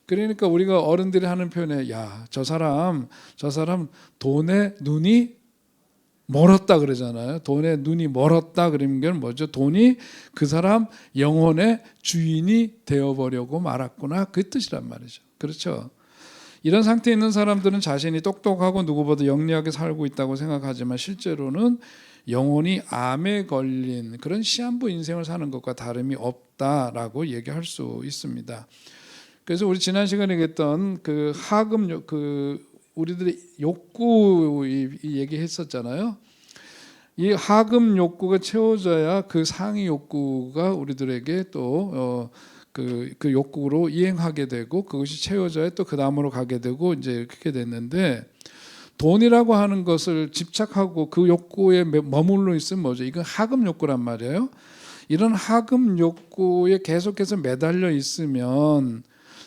그러니까 우리가 어른들이 하는 표현에 야, 저 사람 돈에 눈이 멀었다 그러잖아요. 돈에 눈이 멀었다 그러는 게 뭐죠? 돈이 그 사람 영혼의 주인이 되어버려고 말았구나, 그 뜻이란 말이죠. 그렇죠? 이런 상태에 있는 사람들은 자신이 똑똑하고 누구보다 영리하게 살고 있다고 생각하지만 실제로는 영혼이 암에 걸린 그런 시한부 인생을 사는 것과 다름이 없다라고 얘기할 수 있습니다. 그래서 우리 지난 시간에 얘기했던 그 하금, 그 우리들의 욕구 얘기했었잖아요. 이 하금 욕구가 채워져야 그 상위 욕구가 우리들에게 또 그 욕구로 이행하게 되고, 그것이 채워져야 또 그 다음으로 가게 되고 이제 이렇게 됐는데, 돈이라고 하는 것을 집착하고 그 욕구에 머물러 있으면 뭐죠? 이건 하금 욕구란 말이에요. 이런 하금 욕구에 계속해서 매달려 있으면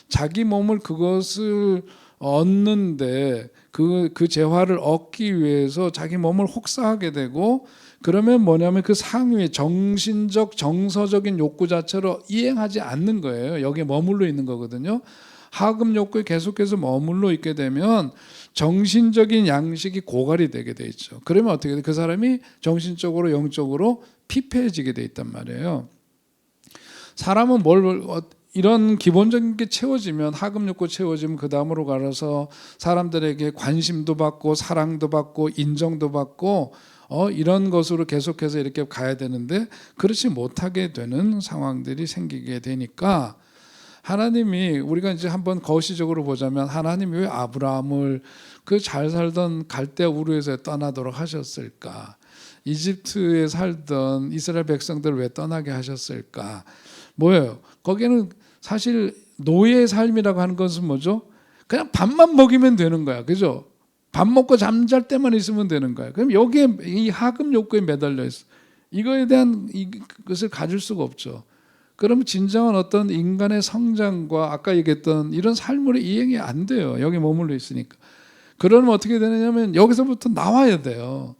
자기 몸을 그것을 얻는데 그 재화를 얻기 위해서 자기 몸을 혹사하게 되고, 그러면 뭐냐면 그 상위의 정신적 정서적인 욕구 자체로 이행하지 않는 거예요. 여기에 머물러 있는 거거든요. 하금 욕구에 계속해서 머물러 있게 되면 정신적인 양식이 고갈이 되게 돼 있죠. 그러면 어떻게 돼? 그 사람이 정신적으로 영적으로 피폐해지게 돼 있단 말이에요. 사람은 이런 기본적인 게 채워지면, 하금 욕구 채워지면 그 다음으로 가서 사람들에게 관심도 받고 사랑도 받고 인정도 받고 이런 것으로 계속해서 이렇게 가야 되는데, 그렇지 못하게 되는 상황들이 생기게 되니까, 하나님이 우리가 이제 한번 거시적으로 보자면 하나님이 왜 아브라함을 그 잘 살던 갈대아 우르에서 떠나도록 하셨을까? 이집트에 살던 이스라엘 백성들을 왜 떠나게 하셨을까? 뭐예요? 거기는 사실 노예의 삶이라고 하는 것은 뭐죠? 그냥 밥만 먹이면 되는 거야, 그죠? 밥 먹고 잠잘 때만 있으면 되는 거야. 그럼 여기에 이 하급 욕구에 매달려 있어. 이거에 대한 것을 가질 수가 없죠. 그러면 진정한 어떤 인간의 성장과 아까 얘기했던 이런 삶으로 이행이 안 돼요. 여기 머물러 있으니까. 그러면 어떻게 되느냐면 여기서부터 나와야 돼요.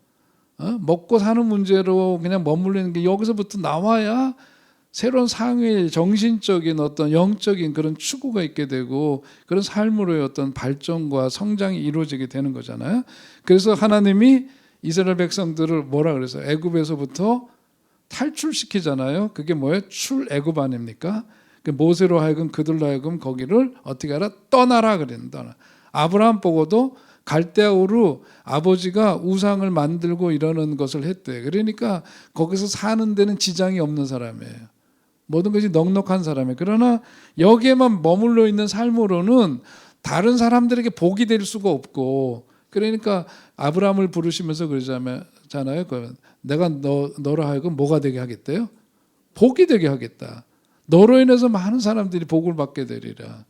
먹고 사는 문제로 그냥 머물러 있는 게 여기서부터 나와야 새로운 상의 정신적인 어떤 영적인 그런 추구가 있게 되고 그런 삶으로의 어떤 발전과 성장이 이루어지게 되는 거잖아요. 그래서 하나님이 이스라엘 백성들을 뭐라 그래서 애굽에서부터 탈출시키잖아요. 그게 뭐예요? 출애굽 아닙니까? 모세로 하여금 그들로 하여금 거기를 어떻게 하라? 떠나라 그랬다. 아브라함 보고도 갈대아 우르 아버지가 우상을 만들고 이러는 것을 했대. 그러니까 거기서 사는 데는 지장이 없는 사람이에요. 모든 것이 넉넉한 사람이에요. 그러나 여기에만 머물러 있는 삶으로는 다른 사람들에게 복이 될 수가 없고, 그러니까 아브라함을 부르시면서 그러잖아요. 내가 너로 하여금 뭐가 되게 하겠대요? 복이 되게 하겠다. 너로 인해서 많은 사람들이 복을 받게 되리라.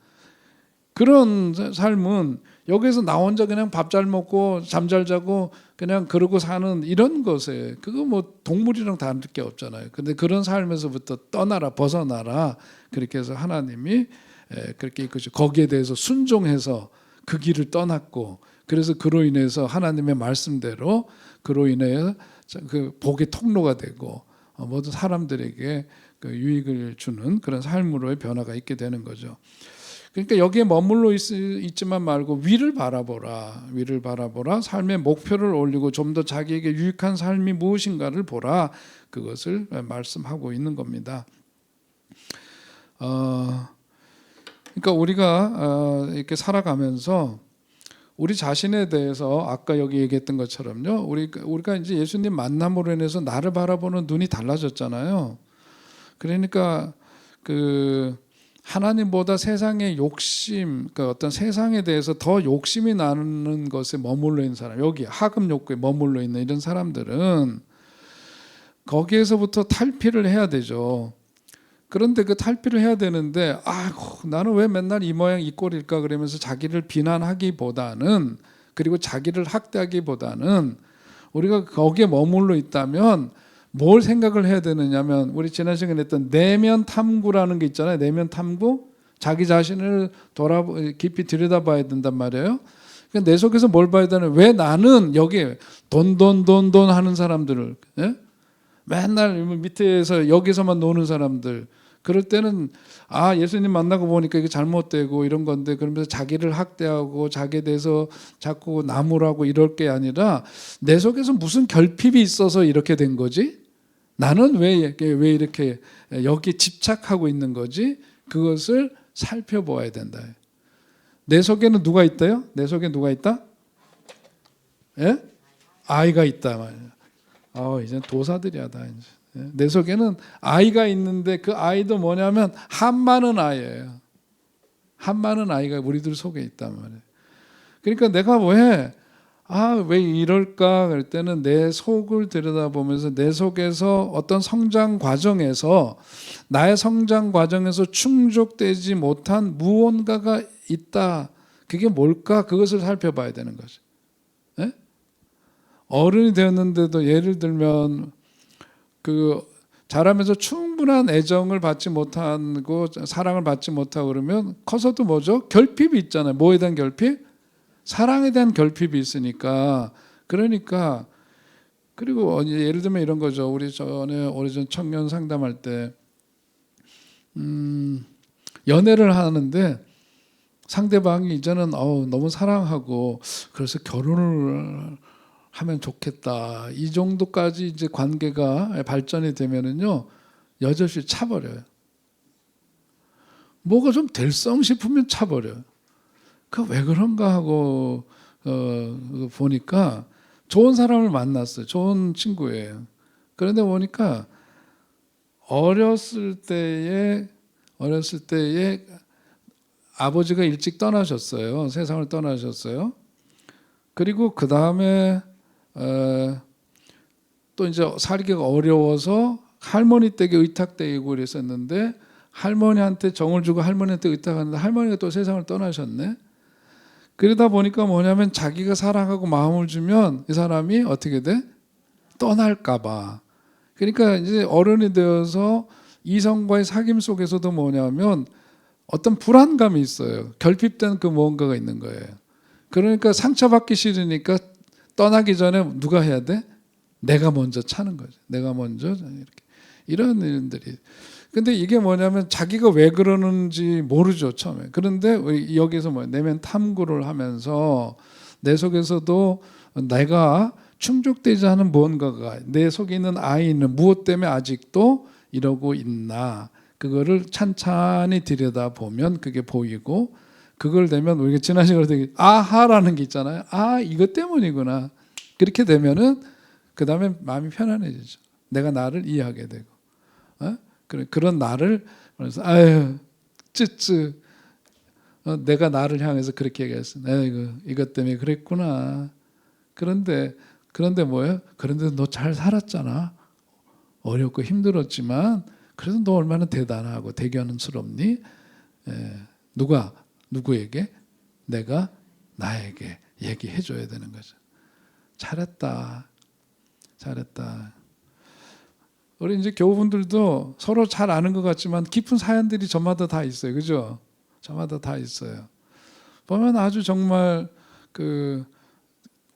그런 삶은 여기서 나 혼자 그냥 밥 잘 먹고 잠 잘 자고 그냥 그러고 사는 이런 것에 그거 뭐 동물이랑 다를 게 없잖아요. 근데 그런 삶에서부터 떠나라, 벗어나라. 그렇게 해서 하나님이 그렇게 이끌죠. 거기에 대해서 순종해서 그 길을 떠났고, 그래서 그로 인해서 하나님의 말씀대로 그로 인해 그 복의 통로가 되고 모든 사람들에게 그 유익을 주는 그런 삶으로의 변화가 있게 되는 거죠. 그러니까 여기에 머물러 있지만 말고 위를 바라보라. 위를 바라보라. 삶의 목표를 올리고 좀 더 자기에게 유익한 삶이 무엇인가를 보라. 그것을 말씀하고 있는 겁니다. 그러니까 우리가 이렇게 살아가면서 우리 자신에 대해서 아까 여기 얘기했던 것처럼요. 우리가 이제 예수님 만남으로 인해서 나를 바라보는 눈이 달라졌잖아요. 그러니까 그 하나님보다 세상의 욕심, 그러니까 어떤 세상에 대해서 더 욕심이 나는 것에 머물러 있는 사람, 여기 하급 욕구에 머물러 있는 이런 사람들은 거기에서부터 탈피를 해야 되죠. 그런데 그 탈피를 해야 되는데 나는 왜 맨날 이 모양 이 꼴일까 그러면서 자기를 비난하기보다는, 그리고 자기를 학대하기보다는 우리가 거기에 머물러 있다면 뭘 생각을 해야 되느냐면, 우리 지난 시간에 했던 내면 탐구라는 게 있잖아요. 내면 탐구. 자기 자신을 깊이 들여다봐야 된단 말이에요. 그러니까 내 속에서 뭘 봐야 되나? 왜 나는 여기에 돈 하는 사람들을, 맨날 밑에서 여기서만 노는 사람들, 그럴 때는 예수님 만나고 보니까 이게 잘못되고 이런 건데, 그러면서 자기를 학대하고 자기에 대해서 자꾸 나무라고 이럴 게 아니라 내 속에서 무슨 결핍이 있어서 이렇게 된 거지? 나는 왜 이렇게 여기 집착하고 있는 거지? 그것을 살펴보아야 된다. 내 속에는 누가 있다요? 내 속에 누가 있다? 예? 아이가 있다. 이제 도사들이야 다. 이제. 내 속에는 아이가 있는데 그 아이도 뭐냐면 한많은 아이예요. 한많은 아이가 우리들 속에 있단 말이에요. 그러니까 내가 왜 이럴까 그럴 때는 내 속을 들여다보면서 내 속에서 어떤 성장 과정에서, 나의 성장 과정에서 충족되지 못한 무언가가 있다. 그게 뭘까? 그것을 살펴봐야 되는 거죠. 네? 어른이 되었는데도 예를 들면 자라면서 충분한 애정을 받지 못하고 사랑을 받지 못하고 그러면 커서도 뭐죠? 결핍이 있잖아요. 뭐에 대한 결핍? 사랑에 대한 결핍이 있으니까. 그러니까 그리고 예를 들면 이런 거죠. 우리 전에 오래전 청년 상담할 때 연애를 하는데 상대방이 이제는 너무 사랑하고 그래서 결혼을 하면 좋겠다, 이 정도까지 이제 관계가 발전이 되면은요, 여럿이 차버려요. 뭐가 좀 될성 싶으면 차버려요. 그 왜 그런가 하고 보니까 좋은 사람을 만났어요. 좋은 친구예요. 그런데 보니까 어렸을 때에 아버지가 일찍 떠나셨어요. 세상을 떠나셨어요. 그리고 그 다음에 또 이제 살기가 어려워서 할머니 댁에 의탁되고 그랬었는데, 할머니한테 정을 주고 할머니한테 의탁하는데 할머니가 또 세상을 떠나셨네. 그러다 보니까 뭐냐면 자기가 사랑하고 마음을 주면 이 사람이 어떻게 돼? 떠날까 봐. 그러니까 이제 어른이 되어서 이성과의 사귐 속에서도 뭐냐면 어떤 불안감이 있어요. 결핍된 그 무언가가 있는 거예요. 그러니까 상처받기 싫으니까 떠나기 전에 누가 해야 돼? 내가 먼저 차는 거죠. 내가 먼저 이렇게 이런 일들이. 근데 이게 뭐냐면 자기가 왜 그러는지 모르죠 처음에. 그런데 여기서 뭐 내면 탐구를 하면서 내 속에서도 내가 충족되지 않은 무언가가 내 속에 있는 아이는 무엇 때문에 아직도 이러고 있나 그거를 찬찬히 들여다보면 그게 보이고 그걸 되면 우리가 지난 시간에 되게 아하라는 게 있잖아요. 아 이것 때문이구나. 그렇게 되면은 그 다음에 마음이 편안해지죠. 내가 나를 이해하게 되고 그런 나를 그래서 아유 쯔쯔 내가 나를 향해서 그렇게 얘기했어. 이것 때문에 그랬구나. 그런데 뭐예요? 그런데 너 잘 살았잖아. 어렵고 힘들었지만 그래도 너 얼마나 대단하고 대견스럽니? 누구에게? 내가 나에게 얘기해 줘야 되는 거죠. 잘했다. 우리 이제 교우분들도 서로 잘 아는 것 같지만 깊은 사연들이 저마다 다 있어요. 그죠? 저마다 다 있어요. 보면 아주 정말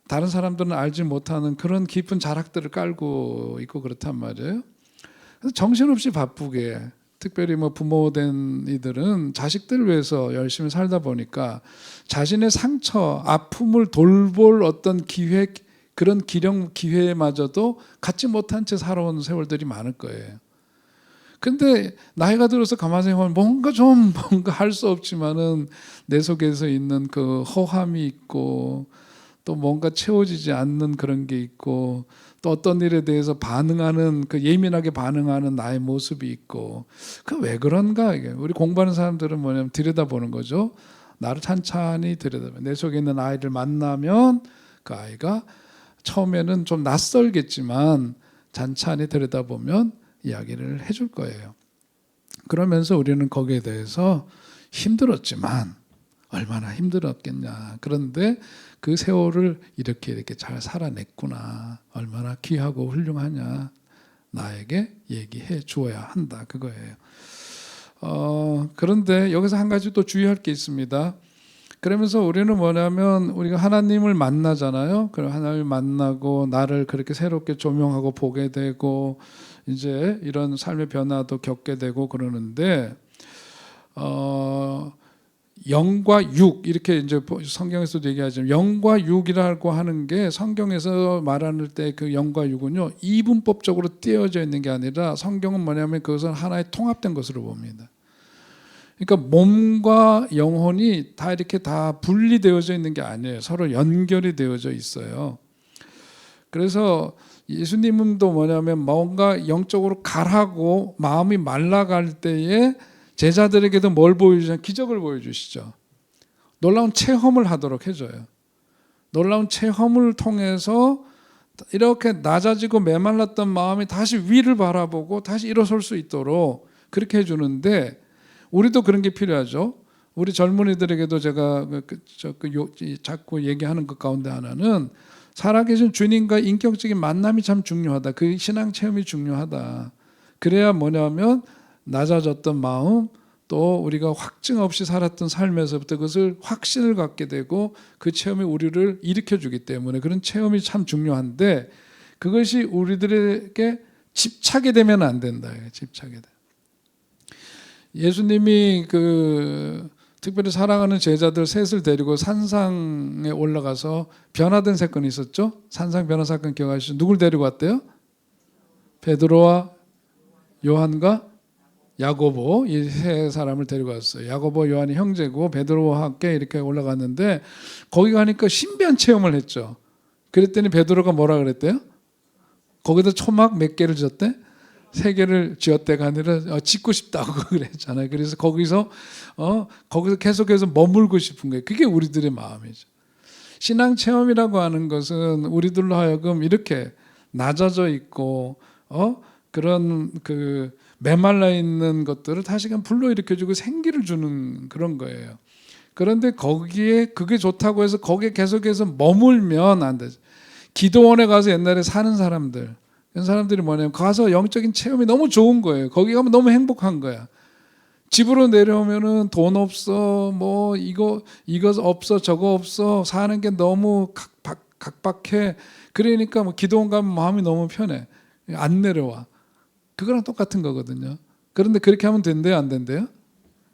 다른 사람들은 알지 못하는 그런 깊은 자락들을 깔고 있고 그렇단 말이에요. 그래서 정신없이 바쁘게 특별히 뭐 부모된 이들은 자식들 위해서 열심히 살다 보니까 자신의 상처, 아픔을 돌볼 어떤 기회 그런 기회마저도 갖지 못한 채 살아온 세월들이 많을 거예요. 근데 나이가 들어서 가만히 생각하면 뭔가 할 수 없지만은 내 속에서 있는 그 허함이 있고 또 뭔가 채워지지 않는 그런 게 있고 또 어떤 일에 대해서 반응하는 그 예민하게 반응하는 나의 모습이 있고 그 왜 그런가 이게 우리 공부하는 사람들은 뭐냐면 들여다보는 거죠. 나를 찬찬히 들여다보면 내 속에 있는 아이를 만나면 그 아이가 처음에는 좀 낯설겠지만 찬찬히 들여다보면 이야기를 해줄 거예요. 그러면서 우리는 거기에 대해서 힘들었지만 얼마나 힘들었겠냐. 그런데 그 세월을 이렇게 잘 살아냈구나. 얼마나 귀하고 훌륭하냐. 나에게 얘기해 주어야 한다. 그거예요. 그런데 여기서 한 가지 또 주의할 게 있습니다. 그러면서 우리는 뭐냐면 우리가 하나님을 만나잖아요. 그럼 하나님을 만나고 나를 그렇게 새롭게 조명하고 보게 되고 이제 이런 삶의 변화도 겪게 되고 그러는데 영과 육 이렇게 이제 성경에서도 얘기하지만 영과 육이라고 하는 게 성경에서 말하는 때 그 영과 육은요 이분법적으로 띄어져 있는 게 아니라 성경은 뭐냐면 그것은 하나의 통합된 것으로 봅니다. 그러니까 몸과 영혼이 다 이렇게 다 분리되어져 있는 게 아니에요. 서로 연결이 되어져 있어요. 그래서 예수님도 뭐냐면 뭔가 영적으로 가라고 마음이 말라갈 때에 제자들에게도 뭘 보여주시냐? 기적을 보여주시죠. 놀라운 체험을 하도록 해줘요. 놀라운 체험을 통해서 이렇게 낮아지고 메말랐던 마음이 다시 위를 바라보고 다시 일어설 수 있도록 그렇게 해주는데 우리도 그런 게 필요하죠. 우리 젊은이들에게도 제가 자꾸 얘기하는 것 가운데 하나는 살아계신 주님과 인격적인 만남이 참 중요하다. 그 신앙 체험이 중요하다. 그래야 뭐냐면 낮아졌던 마음 또 우리가 확증 없이 살았던 삶에서부터 그것을 확신을 갖게 되고 그 체험이 우리를 일으켜주기 때문에 그런 체험이 참 중요한데 그것이 우리들에게 집착이 되면 안 된다. 집착이 돼. 예수님이 특별히 사랑하는 제자들 셋을 데리고 산상에 올라가서 변화된 사건이 있었죠. 산상 변화 사건 기억하시죠? 누굴 데리고 왔대요? 베드로와 요한과 야고보 이 세 사람을 데리고 왔어요. 야고보 요한이 형제고 베드로와 함께 이렇게 올라갔는데 거기 가니까 신비한 체험을 했죠. 그랬더니 베드로가 뭐라 그랬대요? 거기다 초막 몇 개를 줬대? 3개를 지었대가 아니라 짓고 싶다고 그랬잖아요. 그래서 거기서 계속해서 머물고 싶은 거예요. 그게 우리들의 마음이죠. 신앙 체험이라고 하는 것은 우리들로 하여금 이렇게 낮아져 있고 그런 메말라 있는 것들을 다시금 불러일으켜주고 생기를 주는 그런 거예요. 그런데 거기에 그게 좋다고 해서 거기에 계속해서 머물면 안 되죠. 기도원에 가서 옛날에 사는 사람들, 그런 사람들이 뭐냐면 가서 영적인 체험이 너무 좋은 거예요. 거기 가면 너무 행복한 거야. 집으로 내려오면은 돈 없어, 뭐 이거 없어, 저거 없어, 사는 게 너무 각박해. 그러니까 뭐 기도원 가면 마음이 너무 편해. 안 내려와. 그거랑 똑같은 거거든요. 그런데 그렇게 하면 된대요, 안 된대요?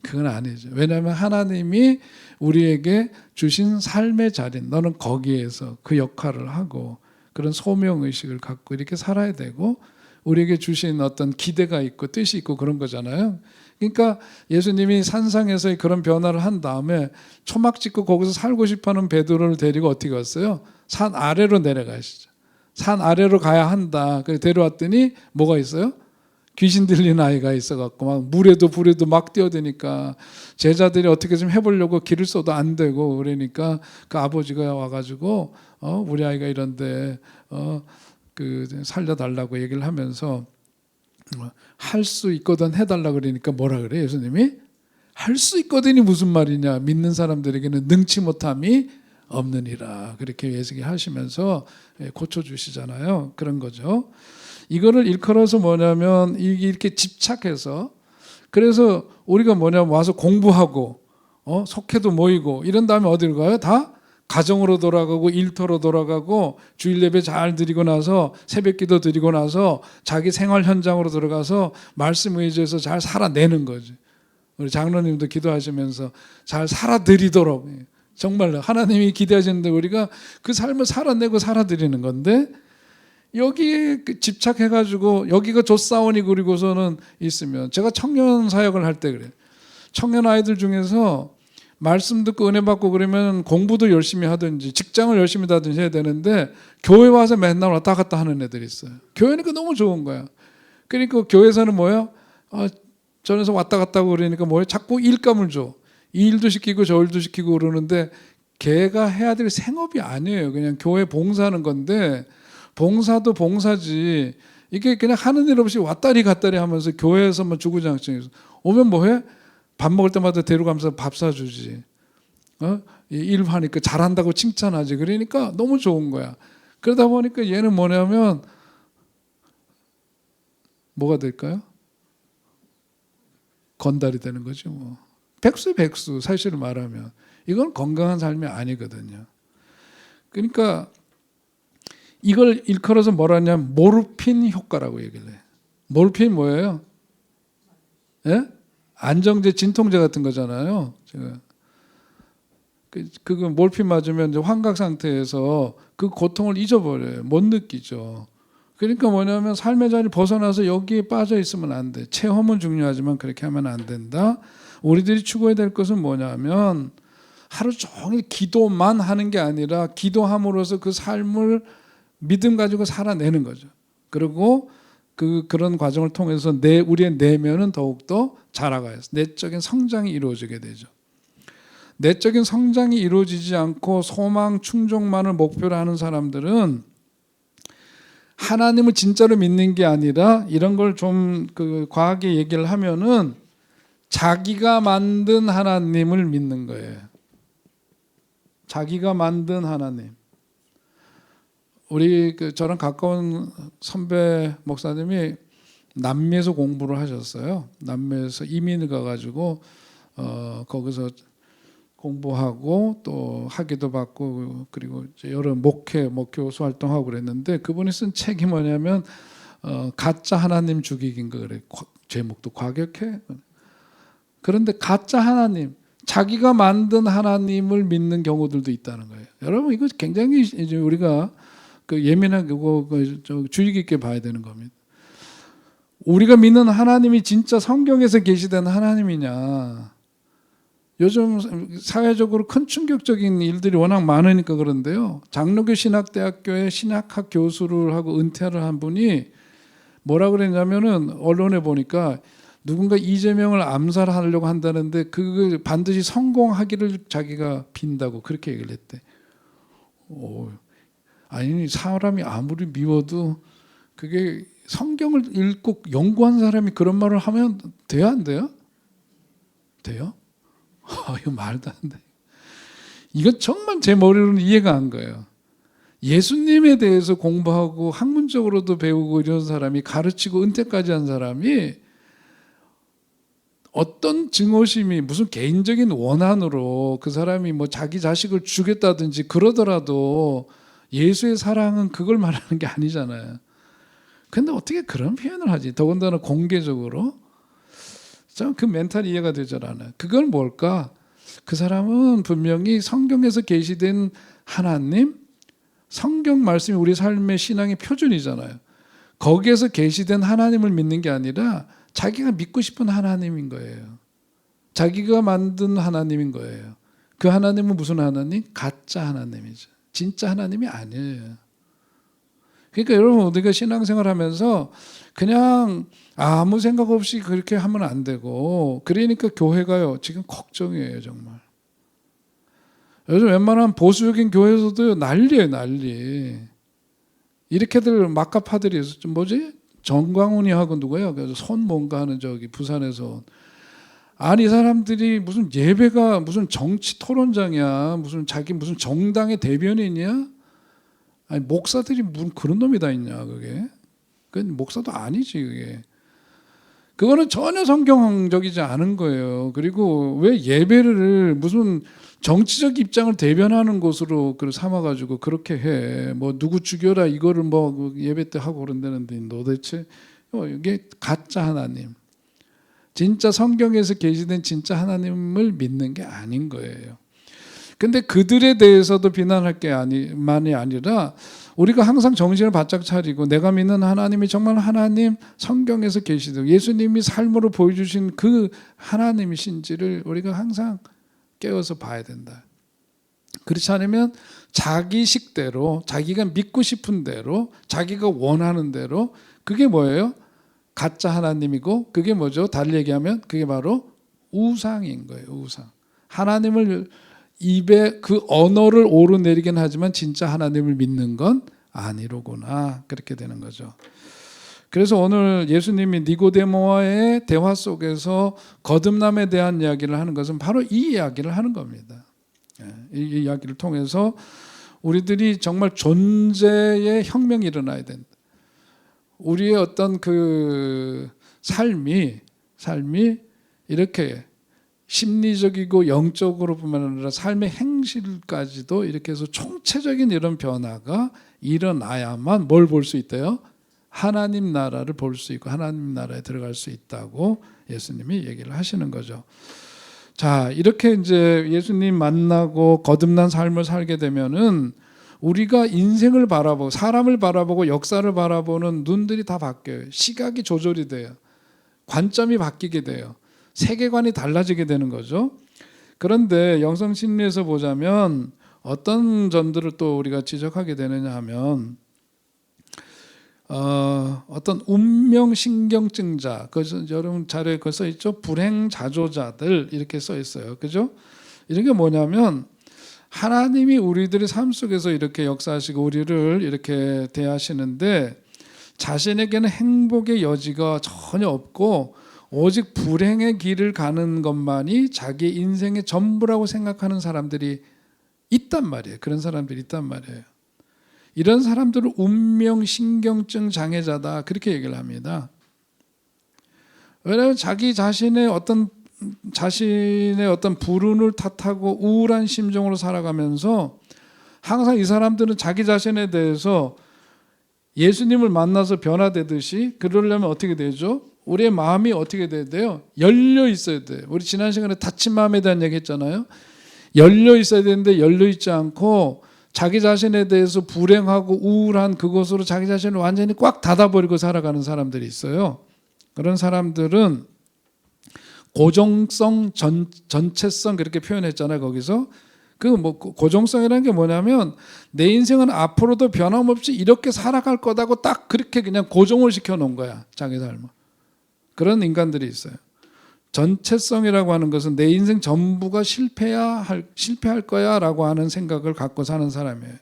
그건 아니죠. 왜냐하면 하나님이 우리에게 주신 삶의 자리, 너는 거기에서 그 역할을 하고 그런 소명의식을 갖고 이렇게 살아야 되고 우리에게 주신 어떤 기대가 있고 뜻이 있고 그런 거잖아요. 그러니까 예수님이 산상에서의 그런 변화를 한 다음에 초막 짓고 거기서 살고 싶어하는 베드로를 데리고 어떻게 갔어요? 산 아래로 내려가시죠. 산 아래로 가야 한다. 그래서 데려왔더니 뭐가 있어요? 귀신 들린 아이가 있어갖고 막 물에도 불에도 막 뛰어드니까 제자들이 어떻게 좀 해보려고 길을 써도 안 되고 그러니까 그 아버지가 와가지고 우리 아이가 이런데 그 살려달라고 얘기를 하면서 할 수 있거든 해달라 그러니까 뭐라 그래 예수님이? 할 수 있거든이 무슨 말이냐? 믿는 사람들에게는 능치 못함이 없느니라 그렇게 얘기하시면서 고쳐주시잖아요. 그런 거죠. 이거를 일컬어서 뭐냐면 이렇게 집착해서 그래서 우리가 뭐냐면 와서 공부하고 속회도 모이고 이런 다음에 어디로 가요? 다 가정으로 돌아가고 일터로 돌아가고 주일 예배 잘 드리고 나서 새벽기도 드리고 나서 자기 생활 현장으로 들어가서 말씀 의지해서 잘 살아내는 거지. 우리 장로님도 기도하시면서 잘 살아드리도록 정말 하나님이 기대하시는데 우리가 그 삶을 살아내고 살아드리는 건데 여기에 집착해가지고 여기가 좋사오니 그리고서는 있으면 제가 청년 사역을 할 때 그래요. 청년 아이들 중에서 말씀 듣고 은혜 받고 그러면 공부도 열심히 하든지 직장을 열심히 하든지 해야 되는데 교회 와서 맨날 왔다 갔다 하는 애들이 있어요. 교회니까 너무 좋은 거야. 그러니까 교회에서는 뭐예요? 전에서 왔다 갔다 하고 그러니까 뭐예요? 자꾸 일감을 줘. 이 일도 시키고 저 일도 시키고 그러는데 걔가 해야 될 생업이 아니에요. 그냥 교회 봉사하는 건데 봉사도 봉사지 이게 그냥 하는 일 없이 왔다리 갔다리 하면서 교회에서만 주구장창해서 오면 뭐해? 밥 먹을 때마다 데려가면서 밥 사주지. 일하니까 잘한다고 칭찬하지. 그러니까 너무 좋은 거야. 그러다 보니까 얘는 뭐냐면 뭐가 될까요? 건달이 되는 거죠. 뭐. 백수 사실을 말하면 이건 건강한 삶이 아니거든요. 그러니까 이걸 일컬어서 뭐라 하냐면 모르핀 효과라고 얘기를 해요. 모르핀 뭐예요? 예? 안정제, 진통제 같은 거잖아요. 제가 그거 몰핀 맞으면 이제 환각 상태에서 그 고통을 잊어버려요. 못 느끼죠. 그러니까 뭐냐면 삶의 자리 벗어나서 여기에 빠져 있으면 안 돼. 체험은 중요하지만 그렇게 하면 안 된다. 우리들이 추구해야 될 것은 뭐냐면 하루 종일 기도만 하는 게 아니라 기도함으로써 그 삶을 믿음 가지고 살아내는 거죠. 그리고 그런 과정을 통해서 우리의 내면은 더욱더 자라가요. 내적인 성장이 이루어지게 되죠. 내적인 성장이 이루어지지 않고 소망 충족만을 목표로 하는 사람들은 하나님을 진짜로 믿는 게 아니라 이런 걸 좀 과하게 얘기를 하면은 자기가 만든 하나님을 믿는 거예요. 자기가 만든 하나님. 우리 저랑 가까운 선배 목사님이 남미에서 공부를 하셨어요. 남미에서 이민을 가가지고 거기서 공부하고 또 학위도 받고 그리고 여러 목교수 활동하고 그랬는데 그분이 쓴 책이 뭐냐면 가짜 하나님 죽이기인가 그래. 제목도 과격해. 그런데 가짜 하나님, 자기가 만든 하나님을 믿는 경우들도 있다는 거예요. 여러분 이거 굉장히 이제 우리가 예민하게 주의 깊게 봐야 되는 겁니다. 우리가 믿는 하나님이 진짜 성경에서 계시된 하나님이냐? 요즘 사회적으로 큰 충격적인 일들이 워낙 많으니까 그런데요. 장로교 신학대학교의 신학학 교수를 하고 은퇴를 한 분이 뭐라 그랬냐면은 언론에 보니까 누군가 이재명을 암살하려고 한다는데 그걸 반드시 성공하기를 자기가 빈다고 그렇게 얘기를 했대. 아니 사람이 아무리 미워도 그게 성경을 읽고 연구한 사람이 그런 말을 하면 돼요 안 돼요? 돼요? 이거 말도 안 돼. 이건 정말 제 머리로는 이해가 안 가요. 예수님에 대해서 공부하고 학문적으로도 배우고 이런 사람이, 가르치고 은퇴까지 한 사람이 어떤 증오심이, 무슨 개인적인 원한으로 그 사람이 뭐 자기 자식을 죽였다든지 그러더라도 예수의 사랑은 그걸 말하는 게 아니잖아요. 근데 어떻게 그런 표현을 하지? 더군다나 공개적으로. 참 그 멘탈이 이해가 되질 않아요. 그걸 뭘까? 그 사람은 분명히 성경에서 계시된 하나님, 성경 말씀이 우리 삶의 신앙의 표준이잖아요. 거기에서 계시된 하나님을 믿는 게 아니라 자기가 믿고 싶은 하나님인 거예요. 자기가 만든 하나님인 거예요. 그 하나님은 무슨 하나님? 가짜 하나님이죠. 진짜 하나님이 아니에요. 그러니까 여러분, 우리가 신앙생활 하면서 그냥 아무 생각 없이 그렇게 하면 안 되고, 그러니까 교회가요 지금 걱정이에요. 정말 요즘 웬만한 보수적인 교회에서도 난리예요, 난리. 이렇게들 막가파들이 좀 뭐지? 정광훈이 하고 누구예요? 그래서 손 뭔가 하는 저기 부산에서. 아니 이 사람들이 무슨 예배가 무슨 정치 토론장이야, 무슨 자기 무슨 정당의 대변인이야? 아니 목사들이 무슨 그런 놈이 다 있냐 그게? 그건 목사도 아니지 그게. 그거는 전혀 성경적이지 않은 거예요. 그리고 왜 예배를 무슨 정치적 입장을 대변하는 곳으로 삼아가지고 그렇게 해? 뭐 누구 죽여라 이거를 뭐 예배 때 하고 그런다는데 도대체 이게 가짜 하나님, 진짜 성경에서 계시된 진짜 하나님을 믿는 게 아닌 거예요. 근데 그들에 대해서도 비난할 게 만이 아니라 우리가 항상 정신을 바짝 차리고 내가 믿는 하나님이 정말 하나님, 성경에서 계시던 예수님이 삶으로 보여주신 그 하나님이신지를 우리가 항상 깨워서 봐야 된다. 그렇지 않으면 자기 식대로, 자기가 믿고 싶은 대로, 자기가 원하는 대로, 그게 뭐예요? 가짜 하나님이고, 그게 뭐죠? 달리 얘기하면 그게 바로 우상인 거예요. 우상. 하나님을 입에 그 언어를 오르내리긴 하지만 진짜 하나님을 믿는 건 아니로구나, 그렇게 되는 거죠. 그래서 오늘 예수님이 니고데모와의 대화 속에서 거듭남에 대한 이야기를 하는 것은 바로 이 이야기를 하는 겁니다. 이 이야기를 통해서 우리들이 정말 존재의 혁명이 일어나야 된다. 우리의 어떤 그 삶이 이렇게 심리적이고 영적으로 뿐만 아니라 삶의 행실까지도 이렇게 해서 총체적인 이런 변화가 일어나야만 뭘 볼 수 있대요? 하나님 나라를 볼 수 있고 하나님 나라에 들어갈 수 있다고 예수님이 얘기를 하시는 거죠. 자, 이렇게 이제 예수님 만나고 거듭난 삶을 살게 되면은 우리가 인생을 바라보고 사람을 바라보고 역사를 바라보는 눈들이 다 바뀌어요. 시각이 조절이 돼요. 관점이 바뀌게 돼요. 세계관이 달라지게 되는 거죠. 그런데 영성심리에서 보자면 어떤 점들을 또 우리가 지적하게 되느냐 하면 어떤 운명신경증자, 그래서 여러분 자료에 그 써 있죠. 불행자조자들 이렇게 써 있어요. 그죠? 이런 게 뭐냐면 하나님이 우리들의 삶 속에서 이렇게 역사하시고 우리를 이렇게 대하시는데 자신에게는 행복의 여지가 전혀 없고 오직 불행의 길을 가는 것만이 자기 인생의 전부라고 생각하는 사람들이 있단 말이에요. 그런 사람들이 있단 말이에요. 이런 사람들을 운명신경증 장애자다, 그렇게 얘기를 합니다. 왜냐하면 자기 자신의 어떤 불운을 탓하고 우울한 심정으로 살아가면서 항상 이 사람들은 자기 자신에 대해서 예수님을 만나서 변화되듯이 그러려면 어떻게 되죠? 우리의 마음이 어떻게 돼야 돼요? 열려 있어야 돼요. 우리 지난 시간에 닫힌 마음에 대한 얘기 했잖아요. 열려 있어야 되는데 열려 있지 않고 자기 자신에 대해서 불행하고 우울한 그것으로 자기 자신을 완전히 꽉 닫아버리고 살아가는 사람들이 있어요. 그런 사람들은 고정성, 전체성 그렇게 표현했잖아요. 거기서 그 뭐 고정성이라는 게 뭐냐면 내 인생은 앞으로도 변함없이 이렇게 살아갈 거다고 딱 그렇게 그냥 고정을 시켜놓은 거야, 자기 삶을. 그런 인간들이 있어요. 전체성이라고 하는 것은 내 인생 전부가 실패할 거야라고 하는 생각을 갖고 사는 사람이에요.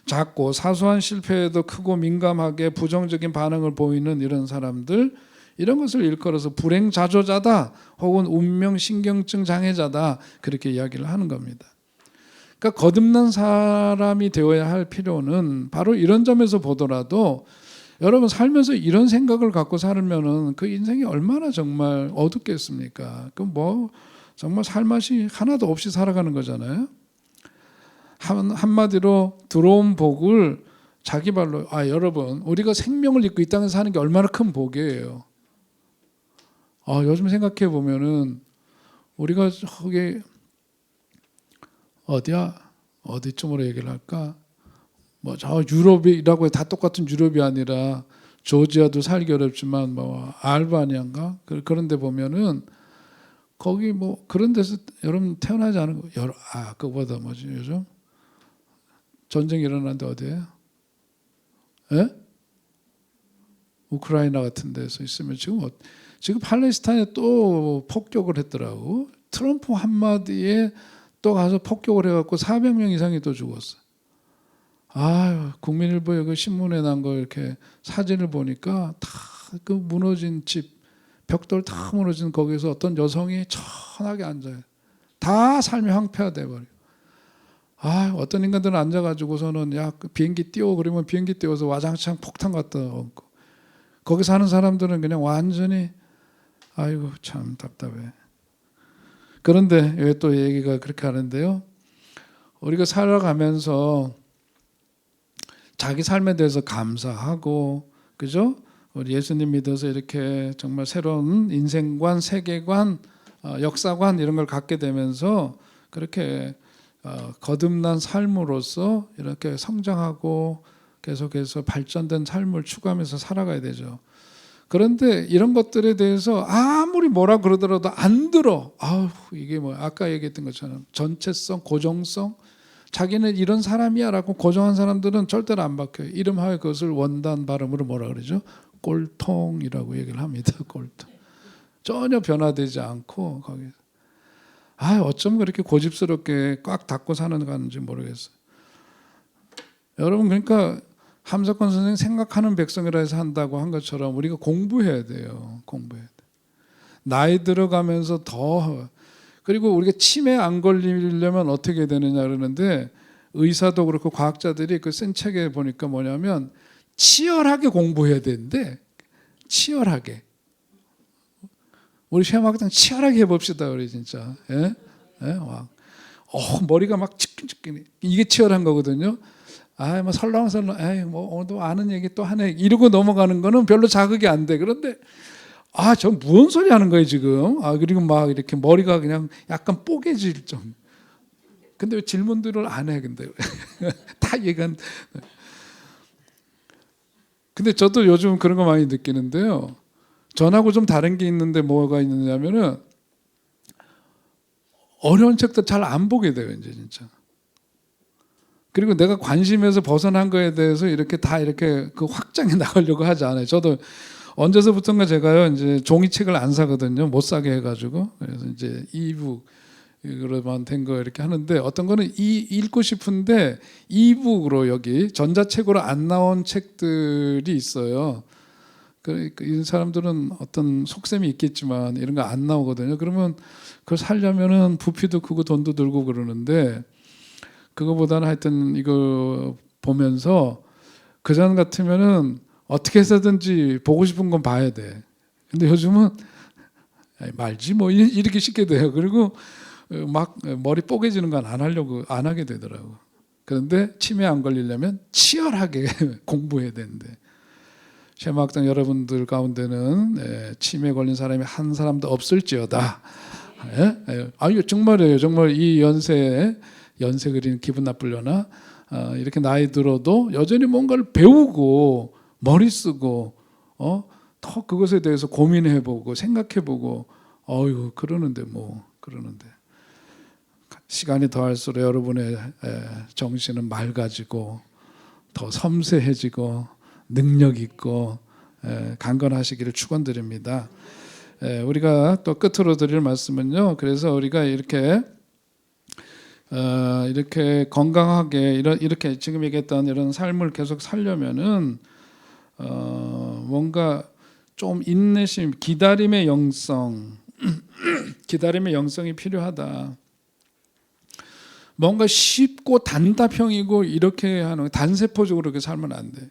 작고 사소한 실패에도 크고 민감하게 부정적인 반응을 보이는 이런 사람들, 이런 것을 일컬어서 불행자조자다 혹은 운명신경증 장애자다, 그렇게 이야기를 하는 겁니다. 그러니까 거듭난 사람이 되어야 할 필요는 바로 이런 점에서 보더라도 여러분 살면서 이런 생각을 갖고 살면은 그 인생이 얼마나 정말 어둡겠습니까? 그 뭐 정말 살맛이 하나도 없이 살아가는 거잖아요. 한마디로 들어온 복을 자기 발로 여러분 우리가 생명을 입고 이 땅에 사는 게 얼마나 큰 복이에요. 요즘 생각해 보면은 우리가 저기 어디쯤으로 얘기를 할까? 뭐 저 유럽이라고 다 똑같은 유럽이 아니라 조지아도 살기 어렵지만 뭐 알바니아인가 그런 데 보면은 거기 뭐 그런 데서 여러분 태어나지 않은 거 그거보다 뭐지 요즘 전쟁이 일어났는데 어디예요? 예? 우크라이나 같은 데서 있으면 지금 팔레스타인에 또 폭격을 했더라고. 트럼프 한마디에 또 가서 폭격을 해갖고 400명 이상이 또 죽었어. 국민일보에 그 신문에 난 거 이렇게 사진을 보니까 다 그 무너진 집, 벽돌 다 무너진 거기서 어떤 여성이 천하게 앉아요. 다 삶이 황폐화돼 버려. 어떤 인간들은 앉아가지고서는 비행기 띄워 그러면 비행기 띄워서 와장창 폭탄 갖다 얹고 거기 사는 사람들은 그냥 완전히 아이고 참 답답해. 그런데 왜 또 얘기가 그렇게 하는데요. 우리가 살아가면서 자기 삶에 대해서 감사하고 그죠? 우리 예수님 믿어서 이렇게 정말 새로운 인생관, 세계관, 역사관 이런 걸 갖게 되면서 그렇게 거듭난 삶으로서 이렇게 성장하고 계속해서 발전된 삶을 추구하면서 살아가야 되죠. 그런데 이런 것들에 대해서 아무리 뭐라 그러더라도 안 들어. 이게 뭐 아까 얘기했던 것처럼 전체성, 고정성. 자기는 이런 사람이야라고 고정한 사람들은 절대로 안 바뀌어요. 이름하여 그것을 원단 발음으로 뭐라 그러죠? 꼴통이라고 얘기를 합니다. 꼴통. 전혀 변화되지 않고 거기서. 어쩜 그렇게 고집스럽게 꽉 닫고 사는 건지 모르겠어요. 여러분 그러니까 함석권 선생님 생각하는 백성이라 해서 한다고 한 것처럼 우리가 공부해야 돼요. 공부해야 돼. 나이 들어가면서 더 그리고 우리가 치매 안 걸리려면 어떻게 되느냐 그러는데 의사도 그렇고 과학자들이 그 쓴 책에 보니까 뭐냐면 치열하게 공부해야 되는데 치열하게 우리 시험학당 치열하게 해봅시다 우리 진짜 예? 머리가 막 치킨치킨 이게 치열한 거거든요. 뭐 설렁설렁 뭐 오늘도 아는 얘기 또 하네 이러고 넘어가는 거는 별로 자극이 안 돼. 그런데 저 무슨 소리 하는 거예요 지금. 그리고 막 이렇게 머리가 그냥 약간 뽀개질 좀. 근데 왜 질문들을 안 해? 근데 다 얘기한. 근데 저도 요즘 그런 거 많이 느끼는데요. 전하고 좀 다른 게 있는데 뭐가 있느냐면은 어려운 책도 잘 안 보게 돼요 이제 진짜. 그리고 내가 관심에서 벗어난 거에 대해서 이렇게 다 이렇게 그 확장해 나가려고 하지 않아요. 저도 언제서부턴가 제가요 이제 종이책을 안 사거든요. 못 사게 해가지고 그래서 이제 이북으로만 된 거 이렇게 하는데 어떤 거는 읽고 싶은데 이북으로 여기 전자책으로 안 나온 책들이 있어요. 이 사람들은 어떤 속셈이 있겠지만 이런 거 안 나오거든요. 그러면 그걸 사려면은 부피도 크고 돈도 들고 그러는데 그거보다는 하여튼 이거 보면서 그전 같으면은 어떻게 해서든지 보고 싶은 건 봐야 돼. 근데 요즘은 말지 뭐 이렇게 쉽게 돼요. 그리고 막 머리 뽀개지는 건 안 하게 되더라고. 그런데 치매 안 걸리려면 치열하게 공부해야 되는데 쉐마학당 여러분들 가운데는 치매 걸린 사람이 한 사람도 없을지어다. 이거 정말이에요. 정말 이 연세 그린 기분 나쁘려나? 이렇게 나이 들어도 여전히 뭔가를 배우고 머리 쓰고 더 그것에 대해서 고민해보고 생각해보고 그러는데 시간이 더할수록 여러분의 정신은 맑아지고 더 섬세해지고 능력 있고 강건하시기를 축원드립니다. 우리가 또 끝으로 드릴 말씀은요. 그래서 우리가 이렇게 건강하게 이렇게 지금 얘기했던 이런 삶을 계속 살려면은 뭔가 좀 인내심, 기다림의 영성, 기다림의 영성이 필요하다. 뭔가 쉽고 단답형이고 이렇게 하는 단세포적으로 그렇게 살면 안 돼요.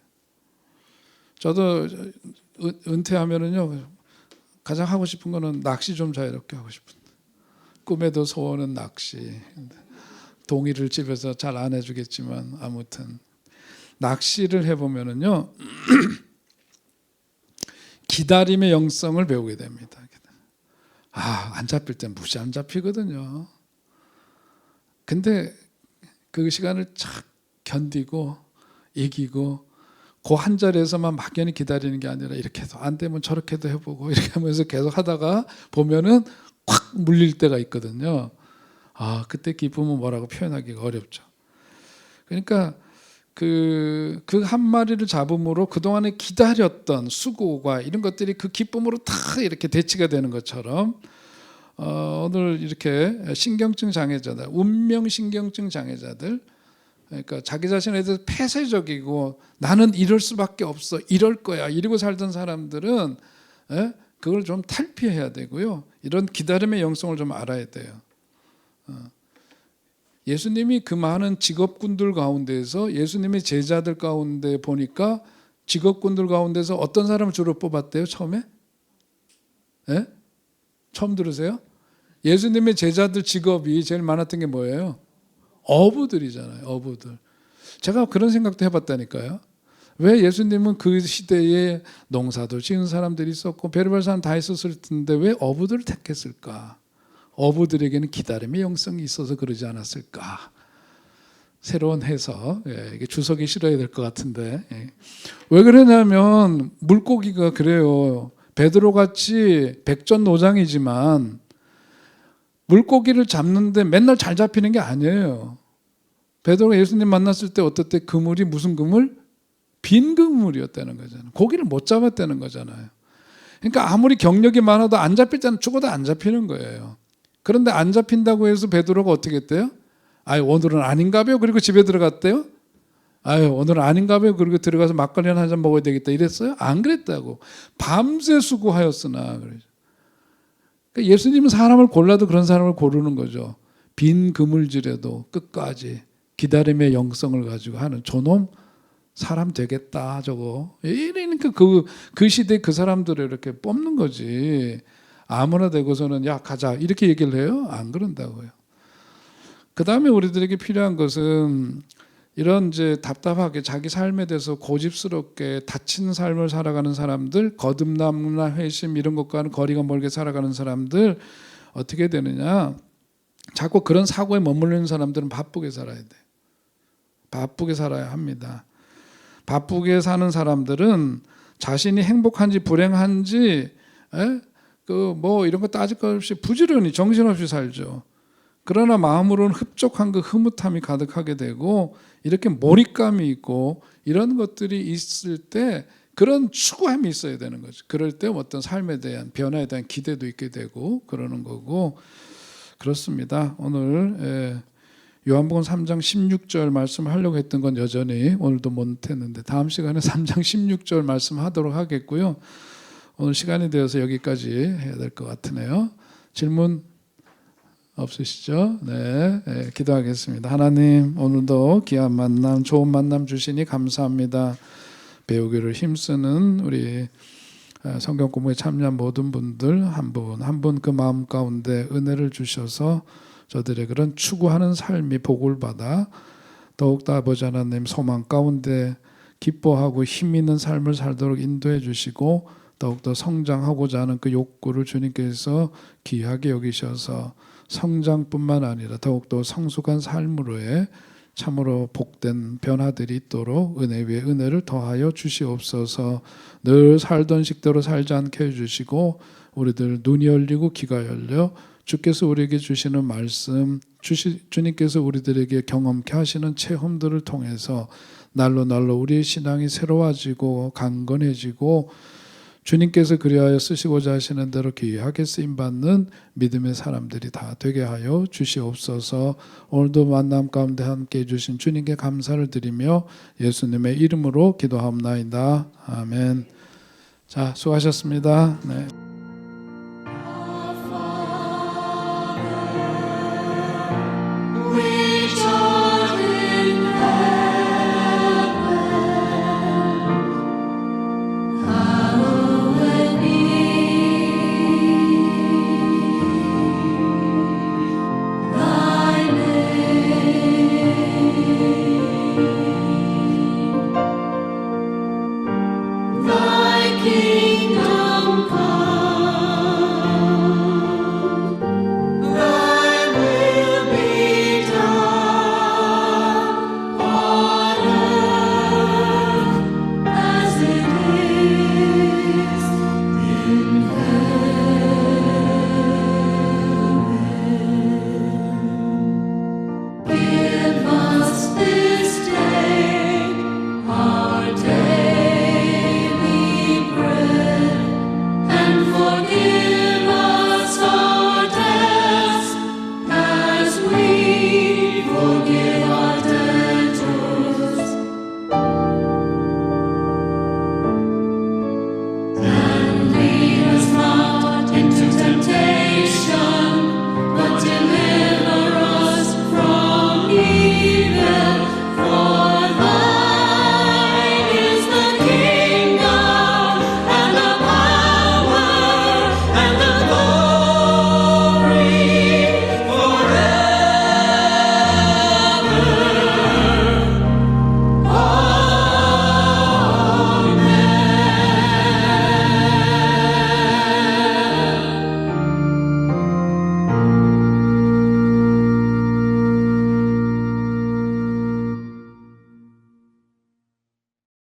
저도 은퇴하면은요 가장 하고 싶은 거는 낚시 좀 자유롭게 하고 싶은. 꿈에도 소원은 낚시. 동의를 집에서 잘 안 해주겠지만 아무튼 낚시를 해보면은요 기다림의 영성을 배우게 됩니다. 안 잡힐 땐 무시 안 잡히거든요. 근데 그 시간을 착 견디고 이기고 그 한 자리에서만 막연히 기다리는 게 아니라 이렇게 해도 안 되면 저렇게도 해보고 이렇게 하면서 계속 하다가 보면은 확 물릴 때가 있거든요. 그때 기쁨은 뭐라고 표현하기가 어렵죠. 그러니까 그 한 마리를 잡음으로 그동안에 기다렸던 수고가 이런 것들이 그 기쁨으로 다 이렇게 대치가 되는 것처럼 오늘 이렇게 신경증 장애자들, 운명 신경증 장애자들, 그러니까 자기 자신에 대해서 폐쇄적이고 나는 이럴 수밖에 없어, 이럴 거야 이러고 살던 사람들은 그걸 좀 탈피해야 되고요. 이런 기다림의 영성을 좀 알아야 돼요. 예수님이 그 많은 직업군들 가운데서 예수님의 제자들 가운데 보니까 직업군들 가운데서 어떤 사람을 주로 뽑았대요? 처음에? 처음 들으세요? 예수님의 제자들 직업이 제일 많았던 게 뭐예요? 어부들이잖아요. 어부들. 제가 그런 생각도 해봤다니까요. 왜 예수님은 그 시대에 농사도 지은 사람들이 있었고 별의별 사람 다 있었을 텐데 왜 어부들을 택했을까? 어부들에게는 기다림의 영성이 있어서 그러지 않았을까? 새로운 해석. 이게 주석이 실어야 될 것 같은데. 왜 그러냐면 물고기가 그래요. 베드로같이 백전노장이지만 물고기를 잡는데 맨날 잘 잡히는 게 아니에요. 베드로가 예수님 만났을 때 어떨 때 그물이 무슨 그물? 빈 그물이었다는 거잖아요. 고기를 못 잡았다는 거잖아요. 그러니까 아무리 경력이 많아도 안 잡힐 때는 죽어도 안 잡히는 거예요. 그런데 안 잡힌다고 해서 베드로가 어떻게 했대요? 오늘은 아닌가 봐요. 그리고 집에 들어갔대요. 오늘은 아닌가 봐요. 그리고 들어가서 막걸리 한 잔 먹어야 되겠다 이랬어요? 안 그랬다고. 밤새 수고하였으나 그러죠. 그러니까 예수님은 사람을 골라도 그런 사람을 고르는 거죠. 빈 그물질에도 끝까지 기다림의 영성을 가지고 하는 저놈 사람 되겠다 저거. 이러니까 그 시대 그 사람들을 이렇게 뽑는 거지. 아무나 되고서는 야 가자 이렇게 얘기를 해요? 안 그런다고요. 그 다음에 우리들에게 필요한 것은 이런 이제 답답하게 자기 삶에 대해서 고집스럽게 닫힌 삶을 살아가는 사람들, 거듭남이나 회심 이런 것과는 거리가 멀게 살아가는 사람들 어떻게 되느냐? 자꾸 그런 사고에 머물르는 사람들은 바쁘게 살아야 돼요. 바쁘게 살아야 합니다. 바쁘게 사는 사람들은 자신이 행복한지 불행한지 뭐 이런 거 따질 것 없이 부지런히 정신없이 살죠. 그러나 마음으로는 흡족한 그 흐뭇함이 가득하게 되고 이렇게 몰입감이 있고 이런 것들이 있을 때 그런 추구함이 있어야 되는 거죠. 그럴 때 어떤 삶에 대한 변화에 대한 기대도 있게 되고 그러는 거고 그렇습니다. 오늘 요한복음 3장 16절 말씀하려고 했던 건 여전히 오늘도 못했는데 다음 시간에 3장 16절 말씀하도록 하겠고요. 오늘 시간이 되어서 여기까지 해야 될 것 같으네요. 질문 없으시죠? 네, 기도하겠습니다. 하나님 오늘도 귀한 만남 좋은 만남 주시니 감사합니다. 배우기를 힘쓰는 우리 성경 공부에 참여한 모든 분들 한 분 한 분 그 마음 가운데 은혜를 주셔서 저들의 그런 추구하는 삶이 복을 받아 더욱더 아버지 하나님 소망 가운데 기뻐하고 힘 있는 삶을 살도록 인도해 주시고 더욱더 성장하고자 하는 그 욕구를 주님께서 귀하게 여기셔서 성장뿐만 아니라 더욱더 성숙한 삶으로의 참으로 복된 변화들이 있도록 은혜 위에 은혜를 더하여 주시옵소서. 늘 살던 식대로 살지 않게 해주시고 우리들 눈이 열리고 귀가 열려 주께서 우리에게 주시는 말씀 주님께서 우리들에게 경험케 하시는 체험들을 통해서 날로 우리의 신앙이 새로워지고 강건해지고 주님께서 그리하여 쓰시고자 하시는 대로 귀하게 쓰임받는 믿음의 사람들이 다 되게 하여 주시옵소서. 오늘도 만남 가운데 함께해 주신 주님께 감사를 드리며 예수님의 이름으로 기도하옵나이다. 아멘. 자, 수고하셨습니다. 네.